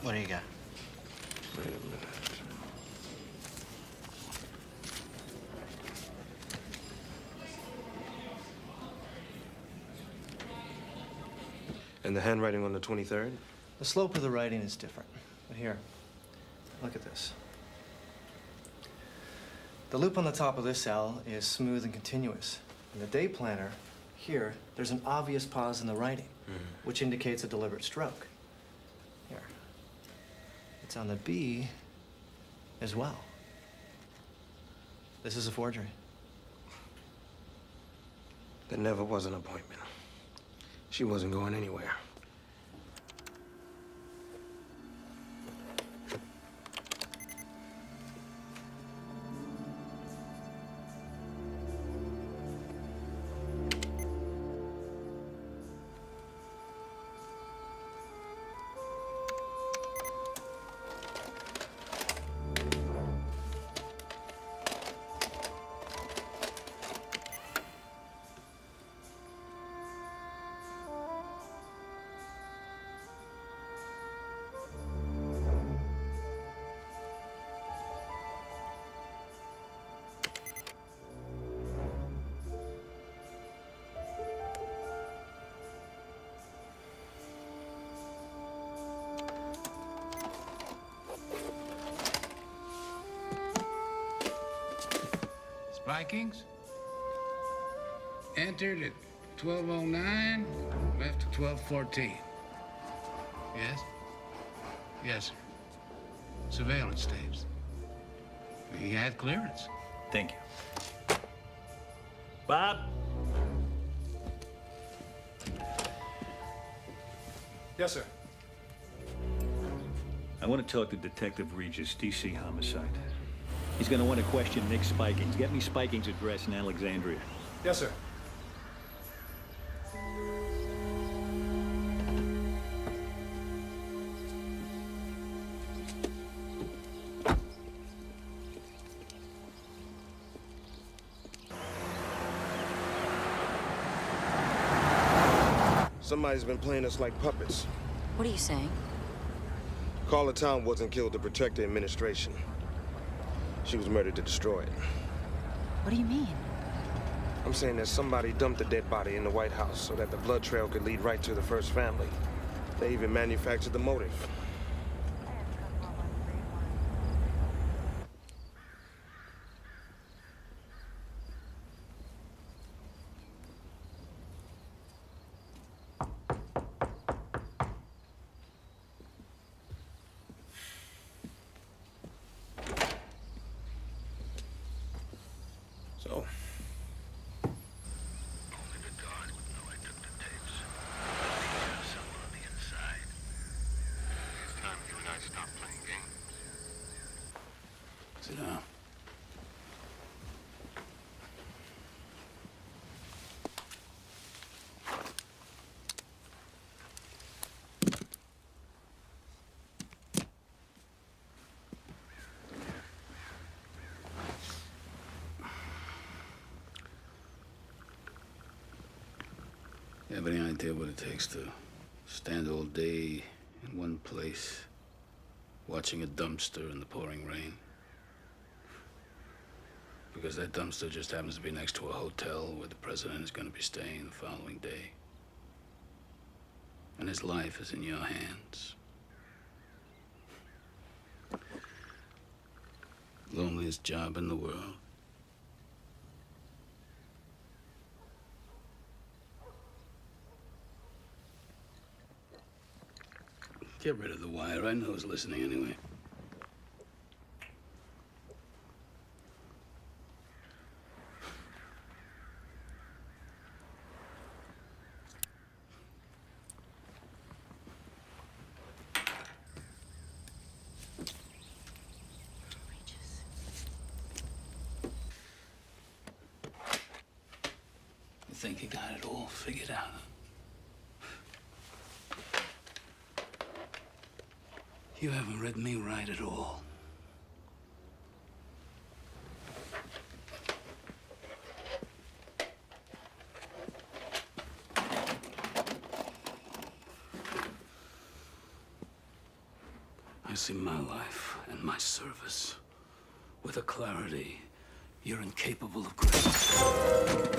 What do you got? Wait a minute. And the handwriting on the 23rd? The slope of the writing is different. But here, look at this. The loop on the top of this L is smooth and continuous. In the day planner, here, there's an obvious pause in the writing, which indicates a deliberate stroke. Here. It's on the B as well. This is a forgery. There never was an appointment. She wasn't going anywhere. Spikings? Entered at 12:09, left at 12:14. Yes? Yes, sir. Surveillance tapes. He had clearance. Thank you. Bob? Yes, sir. I want to talk to Detective Regis, DC Homicide. He's going to want to question Nick Spikings. Get me Spikings' address in Alexandria. Yes, sir. Somebody's been playing us like puppets. What are you saying? Carla Town wasn't killed to protect the administration. She was murdered to destroy it. What do you mean? I'm saying that somebody dumped a dead body in the White House so that the blood trail could lead right to the first family. They even manufactured the motive. So, sit down. You have any idea what it takes to stand all day in one place, watching a dumpster in the pouring rain? Because that dumpster just happens to be next to a hotel where the president is going to be staying the following day. And his life is in your hands. Loneliest job in the world. Get rid of the wire. I know who's listening anyway. You think you got it all figured out? You haven't read me right at all. I see my life and my service with a clarity you're incapable of grasping.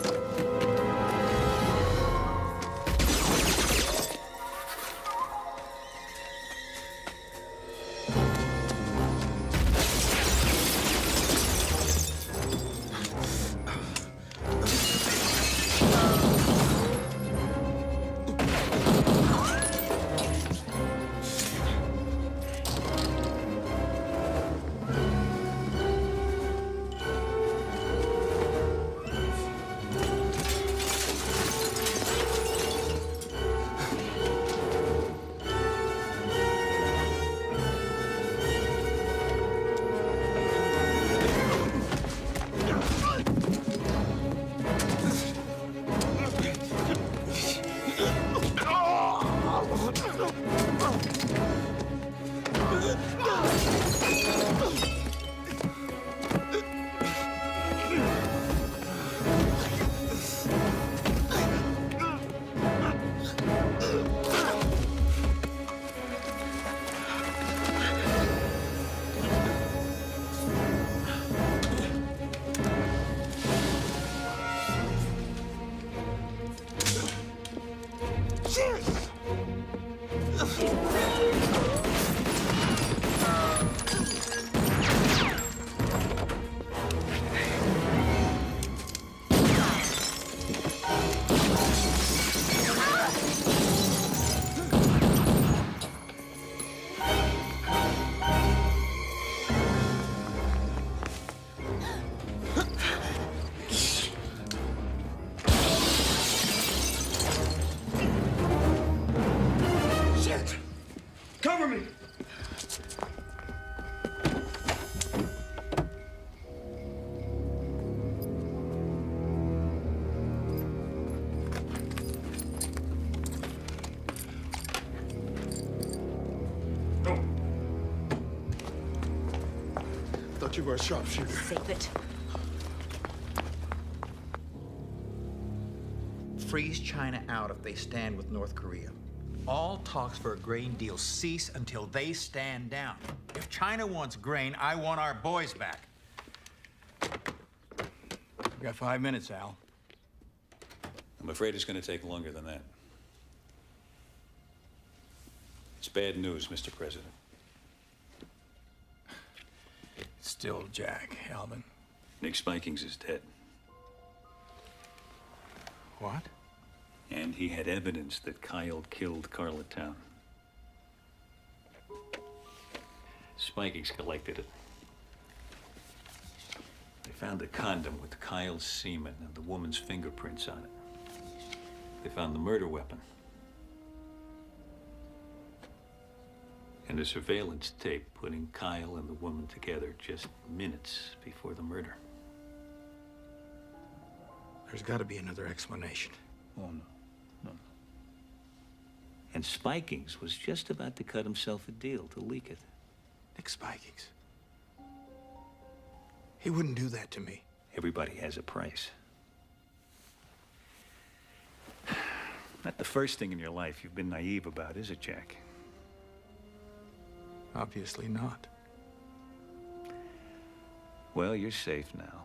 Cover me! Thought you were a sharpshooter. Save it. Freeze China out if they stand with North Korea. All talks for a grain deal cease until they stand down. If China wants grain, I want our boys back. We got 5 minutes, Al. I'm afraid it's going to take longer than that. It's bad news, Mr. President. Still Jack, Alvin. Nick Spikings is dead. What? And he had evidence that Kyle killed Carla Town. Spikings collected it. They found a condom with Kyle's semen and the woman's fingerprints on it. They found the murder weapon. And a surveillance tape putting Kyle and the woman together just minutes before the murder. There's got to be another explanation. Oh, no. And Spikings was just about to cut himself a deal to leak it. Nick Spikings. He wouldn't do that to me. Everybody has a price. Not the first thing in your life you've been naive about, is it, Jack? Obviously not. Well, you're safe now.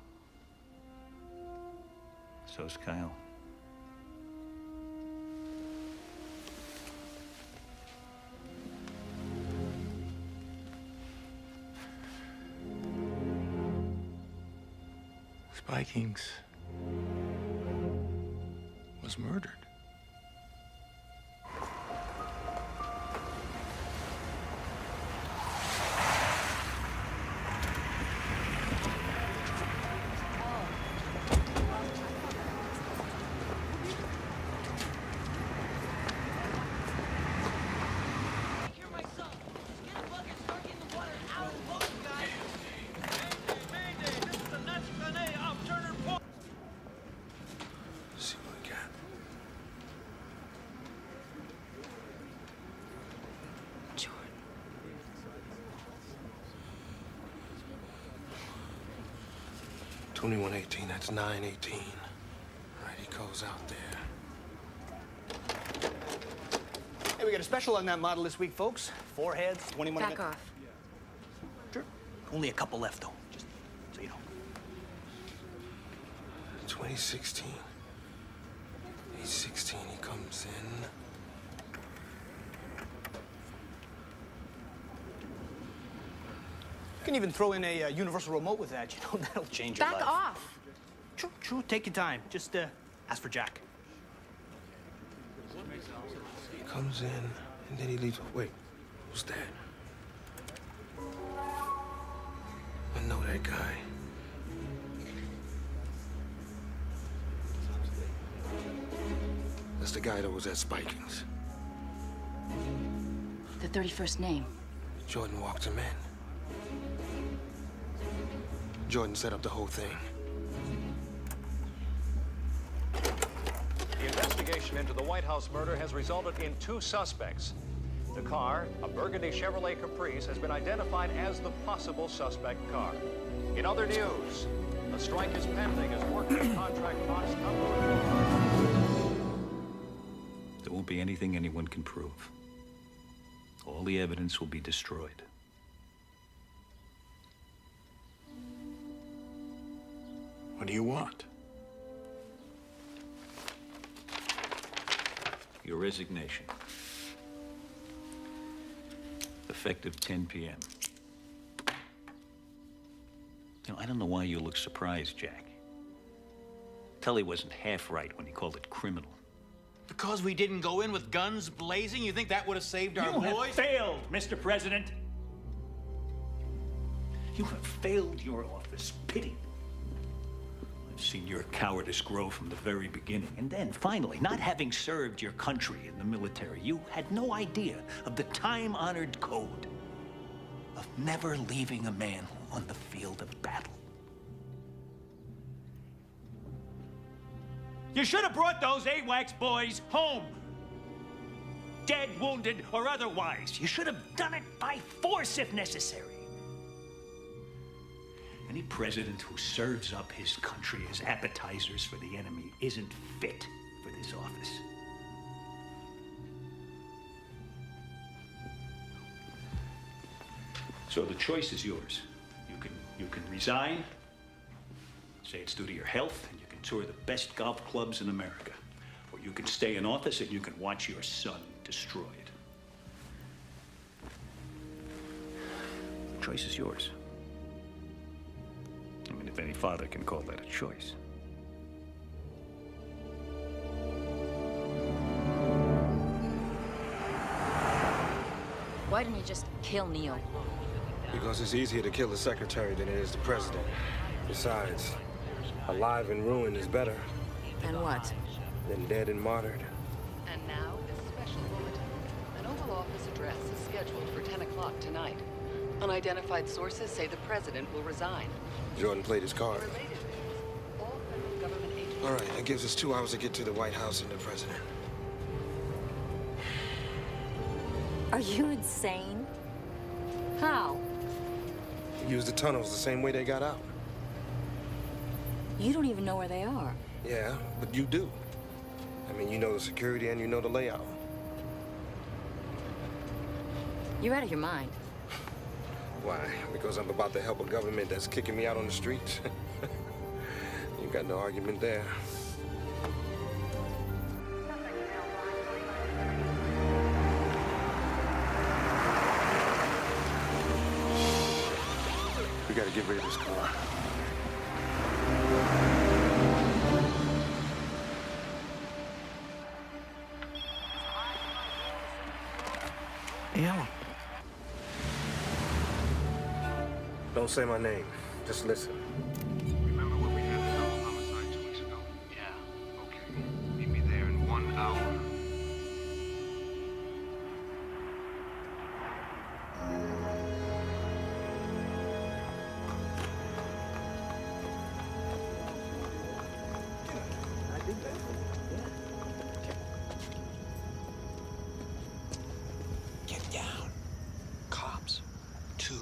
So's Kyle. Spikings was murdered. See what we got. Jordan. $21.18, that's $9.18. All right, he goes out there. Hey, we got a special on that model this week, folks. 4 heads, 21 Back off. Sure. Only a couple left, though, just so you know. 2016. 816, he comes in. You can even throw in a universal remote with that. You know, that'll change your life. Back off. True, true. Take your time. Just ask for Jack. He comes in, and then he leaves. Wait, who's that? I know that guy. That's the guy that was at Spikings. The 31st name. Jordan walked him in. Jordan set up the whole thing. The investigation into the White House murder has resulted in 2 suspects. The car, a burgundy Chevrolet Caprice, has been identified as the possible suspect car. In other news, a strike is pending as workers contract Fox cover. There won't be anything anyone can prove. All the evidence will be destroyed. What do you want? Your resignation. Effective 10 p.m. You know, I don't know why you look surprised, Jack. Tully wasn't half right when he called it criminal. Because we didn't go in with guns blazing? You think that would have saved our You have boys? failed, Mr. President. You have failed your office. Pity. I've seen your cowardice grow from the very beginning. And then, finally, not having served your country in the military, you had no idea of the time-honored code of never leaving a man on the field of battle. You should have brought those AWACS boys home. Dead, wounded, or otherwise. You should have done it by force if necessary. Any president who serves up his country as appetizers for the enemy isn't fit for this office. So the choice is yours. You can resign, say it's due to your health, and you can tour the best golf clubs in America. Or you can stay in office and you can watch your son destroyed. The choice is yours. I mean, if any father can call that a choice. Why didn't you just kill Neil? Because it's easier to kill the secretary than it is the president. Besides, alive and ruined is better And what? than dead and martyred. And now, this special bulletin. An Oval Office address is scheduled for 10 o'clock tonight. Unidentified sources say the president will resign. Jordan played his card. Related news. All federal government agencies... All right, that gives us 2 hours to get to the White House and the president. Are you insane? How? Use the tunnels the same way they got out. You don't even know where they are. Yeah, but you do. I mean, you know the security and you know the layout. You're out of your mind. Why? Because I'm about to help a government that's kicking me out on the streets? You got no argument there. We gotta get rid of this car. Yeah. Don't say my name. Just listen. Remember where we had the double homicide 2 weeks ago? Yeah. Okay. Meet me there in 1 hour. Get down. Cops. 2.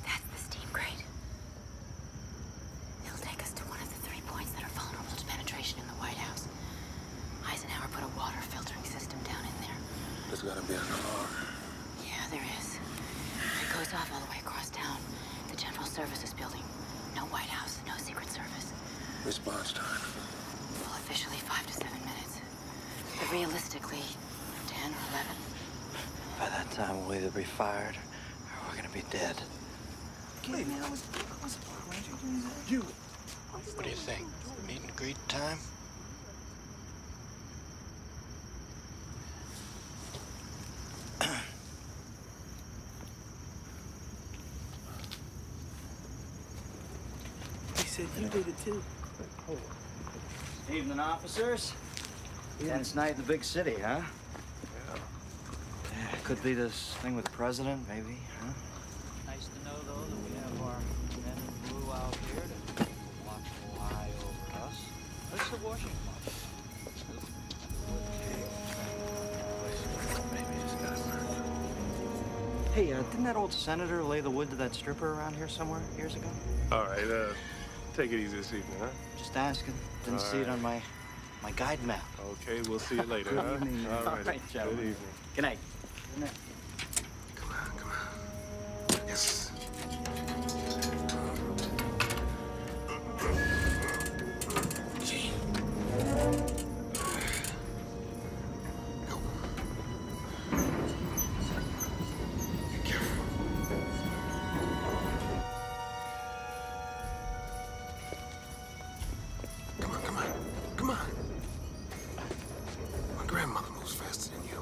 That's the steam grate. It'll take us to one of the 3 points that are vulnerable to penetration in the White House. Eisenhower put a water filtering system down in there. There's gotta be an alarm. Yeah, there is. It goes off all the way across town. The General Services Building. No White House, no Secret Service. Response time. Well, officially 5 to 7 minutes. But realistically, 10 or 11. By that time, we'll either be fired or we're gonna be dead. Hey, man, what's You. What do you think? Meet and greet time? He said you did it too. Evening, officers. Tense night in the big city, huh? Yeah, could be this thing with the president, maybe, huh? Nice to know, though, that we have our men in blue out here to keep a watchful eye over us. That's the Washington office. Hey, didn't that old senator lay the wood to that stripper around here somewhere years ago? All right, take it easy this evening, huh? Just asking. Didn't All see it right. on my guide map. Okay, we'll see you later, Good huh? evening. All right. All right, Good gentlemen. evening. Good night. Good night. Yes. Come on. My grandmother moves faster than you.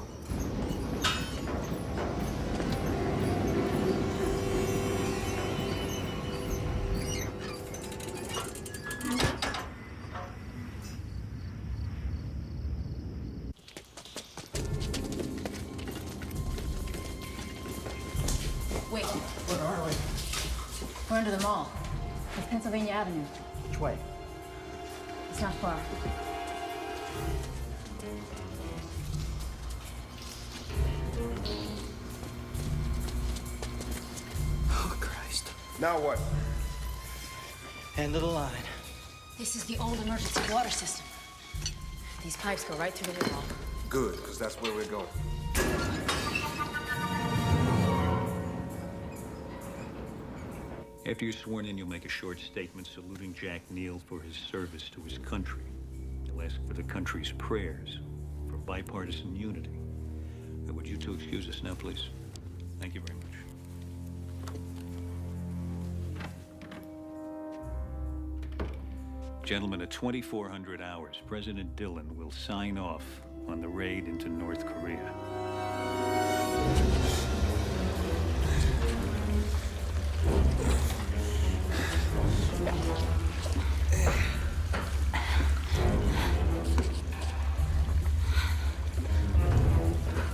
Wait. Where are we? We're under the mall. It's Pennsylvania Avenue. Which way? It's not far. Oh, Christ. Now what? End of the line. This is the old emergency water system. These pipes go right through the wall. Good, because that's where we're going. After you're sworn in, you'll make a short statement saluting Jack Neal for his service to his country. You'll ask for the country's prayers for bipartisan unity. Would you two excuse us now, please? Thank you very much. Gentlemen, at 2400 hours, President Dillon will sign off on the raid into North Korea.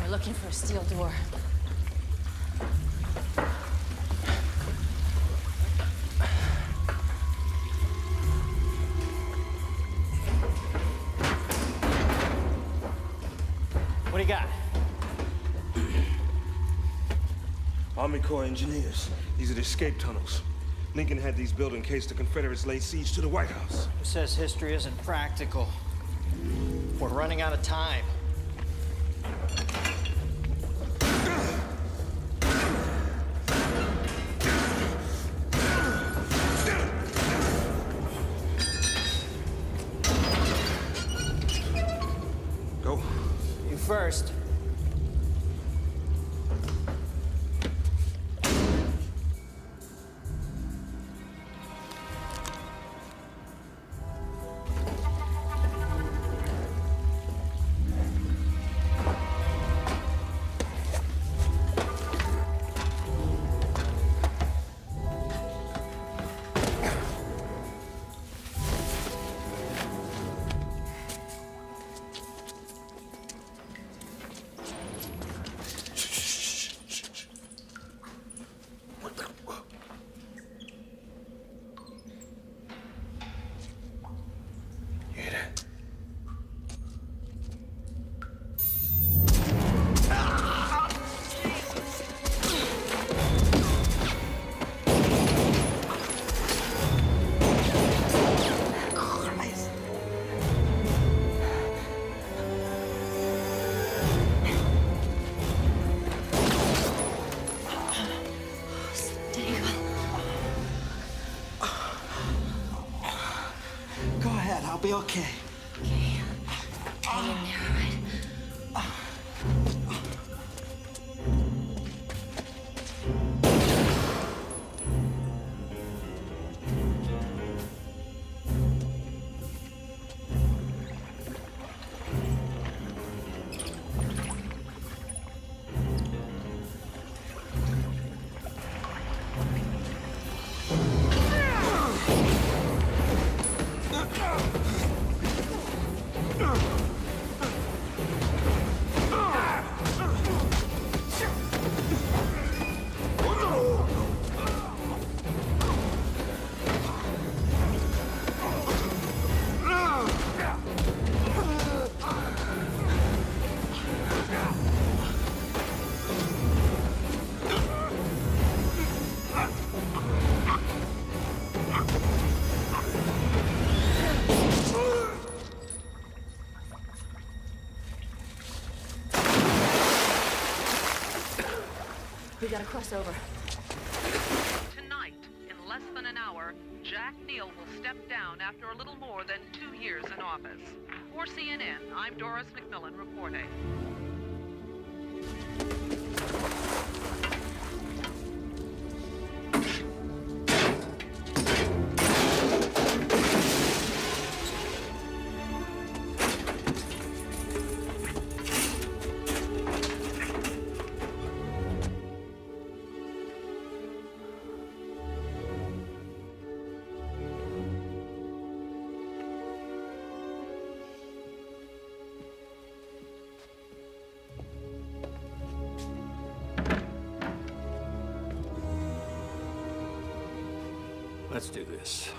We're looking for a steel door. What do you got? Army Corps engineers. These are the escape tunnels. Lincoln had these built in case the Confederates laid siege to the White House. Who says history isn't practical? We're running out of time. Go. You first. Go ahead, I'll be okay. Hang in there, all right? We got a crossover. Tonight, in less than an hour, Jack Neal will step down after a little more than 2 years in office. For CNN, I'm Doris McMillan reporting. Let's do this.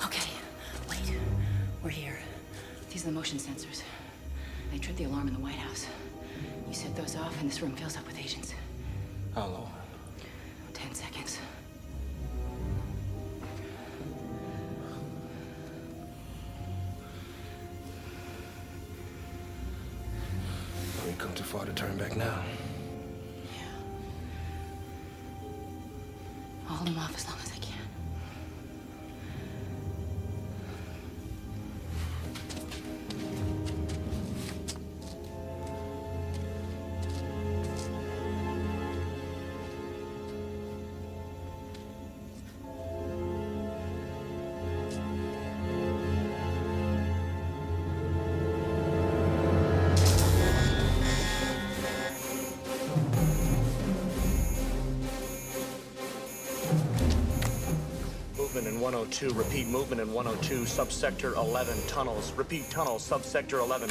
Okay, wait. We're here. These are the motion sensors. They tripped the alarm in the White House. You set those off, and this room fills up with agents. How long? 10 seconds. We've come too far to turn back now. I'll hold them off as long as I can. Movement in 102. Repeat, movement in 102. Subsector 11. Tunnels. Repeat, tunnels. Subsector 11.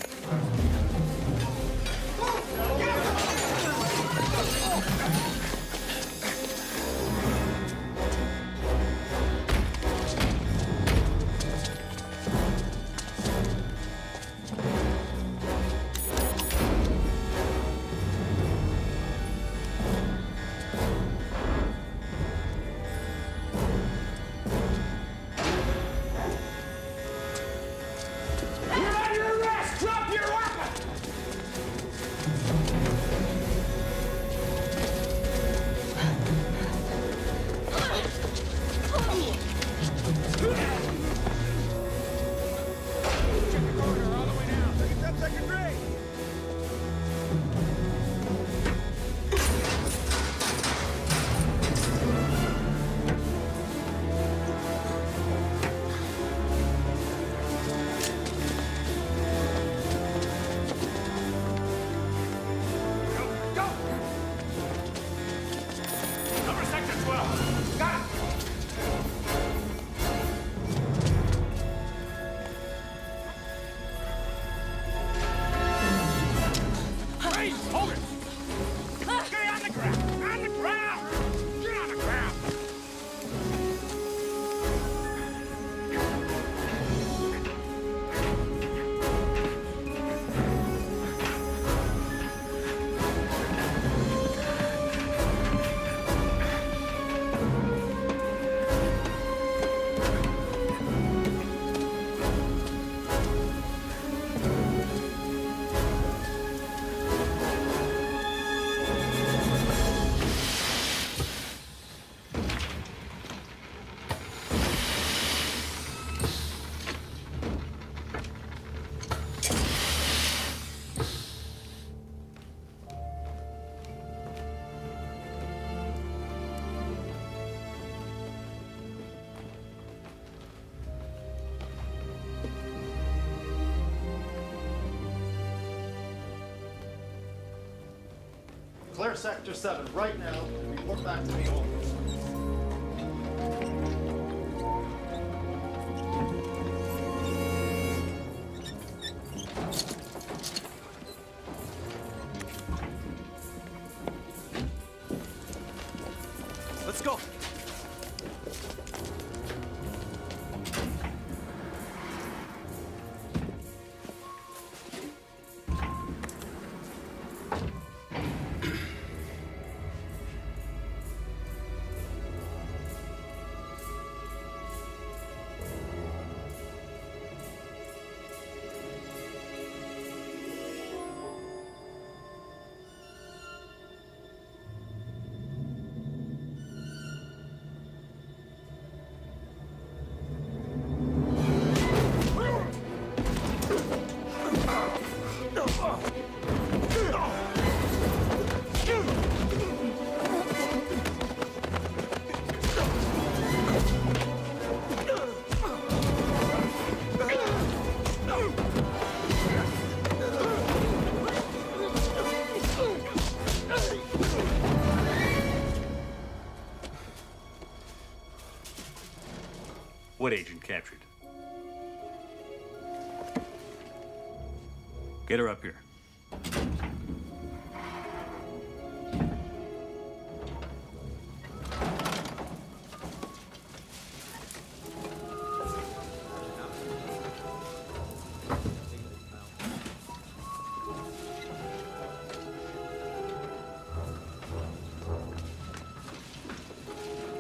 Clear Sector 7 right now. Report back to me. Over. Let's go. What agent captured? Get her up here.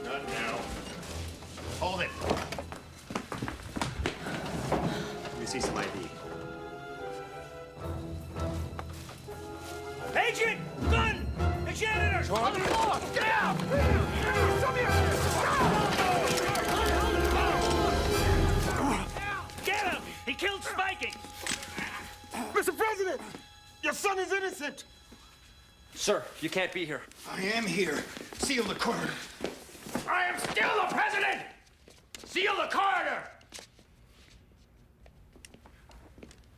Not now. Hold it. Let me see some ID. Agent! Gun! The janitor! On the floor! Get out! Get him! He killed Spiking! Mr. President, your son is innocent. Sir, you can't be here. I am here. Seal the corridor. I am still the president! Seal the corridor!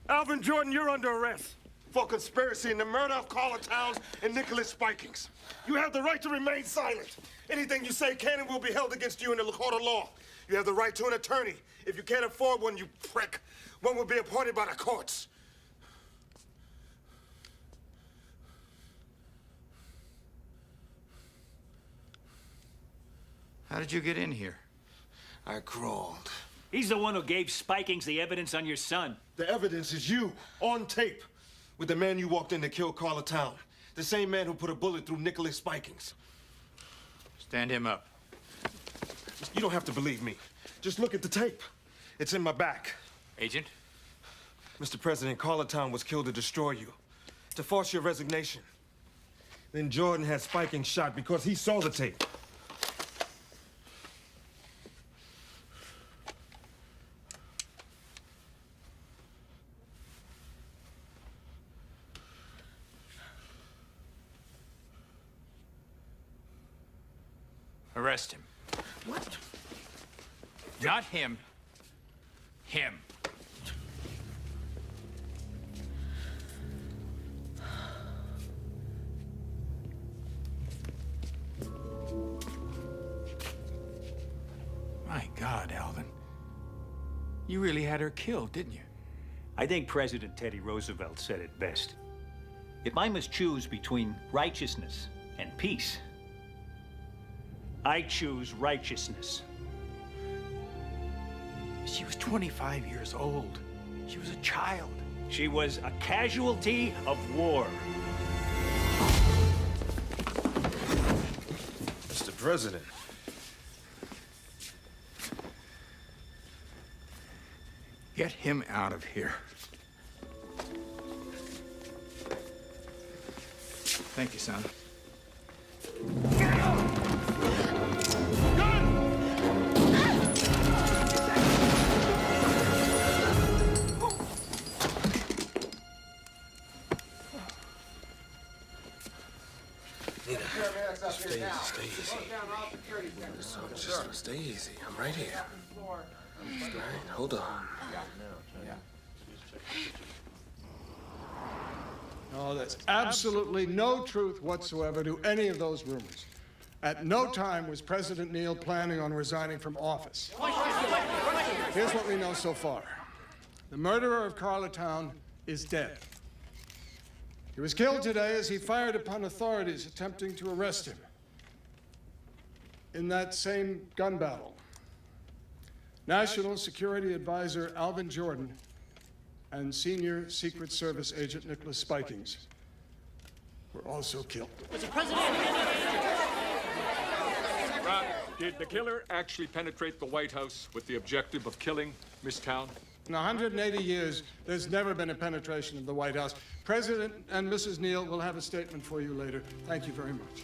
Alvin Jordan, you're under arrest for conspiracy in the murder of Carla Towns and Nicholas Spikings. You have the right to remain silent. Anything you say can and will be held against you in the court of law. You have the right to an attorney. If you can't afford one, you prick, one will be appointed by the courts. How did you get in here? I crawled. He's the one who gave Spikings the evidence on your son. The evidence is you, on tape, with the man you walked in to kill Carla Town. The same man who put a bullet through Nicholas Spikings. Stand him up. You don't have to believe me. Just look at the tape. It's in my back. Agent? Mr. President, Carla Town was killed to destroy you, to force your resignation. Then Jordan had Spikings shot because he saw the tape. Arrest him. What? Not him. Him. My God, Alvin. You really had her killed, didn't you? I think President Teddy Roosevelt said it best. If I must choose between righteousness and peace, I choose righteousness. She was 25 years old. She was a child. She was a casualty of war. Mr. President. Get him out of here. Thank you, son. Stay easy. I'm right here. All right, hold on. No, there's absolutely no truth whatsoever to any of those rumors. At no time was President Neal planning on resigning from office. Here's what we know so far. The murderer of Carla Town is dead. He was killed today as he fired upon authorities attempting to arrest him. In that same gun battle, National Security Advisor Alvin Jordan and Senior Secret Service Agent Nicholas Spikings were also killed. Ron, did the killer actually penetrate the White House with the objective of killing Miss Town? In 180 years, there's never been a penetration of the White House. President and Mrs. Neal will have a statement for you later. Thank you very much.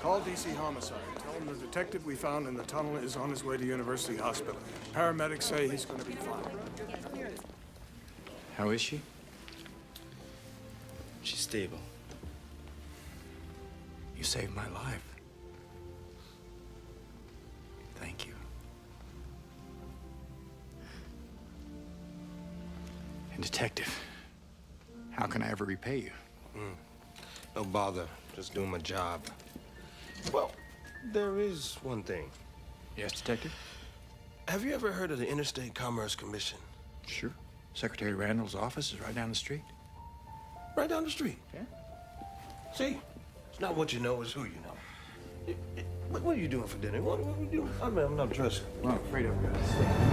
Call DC Homicide. Tell them the detective we found in the tunnel is on his way to University Hospital. Paramedics say he's going to be fine. How is she? She's stable. You saved my life. Thank you. And Detective, how can I ever repay you? No bother. Just doing my job. Well, there is one thing. Yes, Detective? Have you ever heard of the Interstate Commerce Commission? Sure. Secretary Randall's office is right down the street. Right down the street. Yeah. See, it's not what you know, it's who you know. What are you doing for dinner? What are you doing? I'm not dressing. Well, I'm afraid I've got to stay.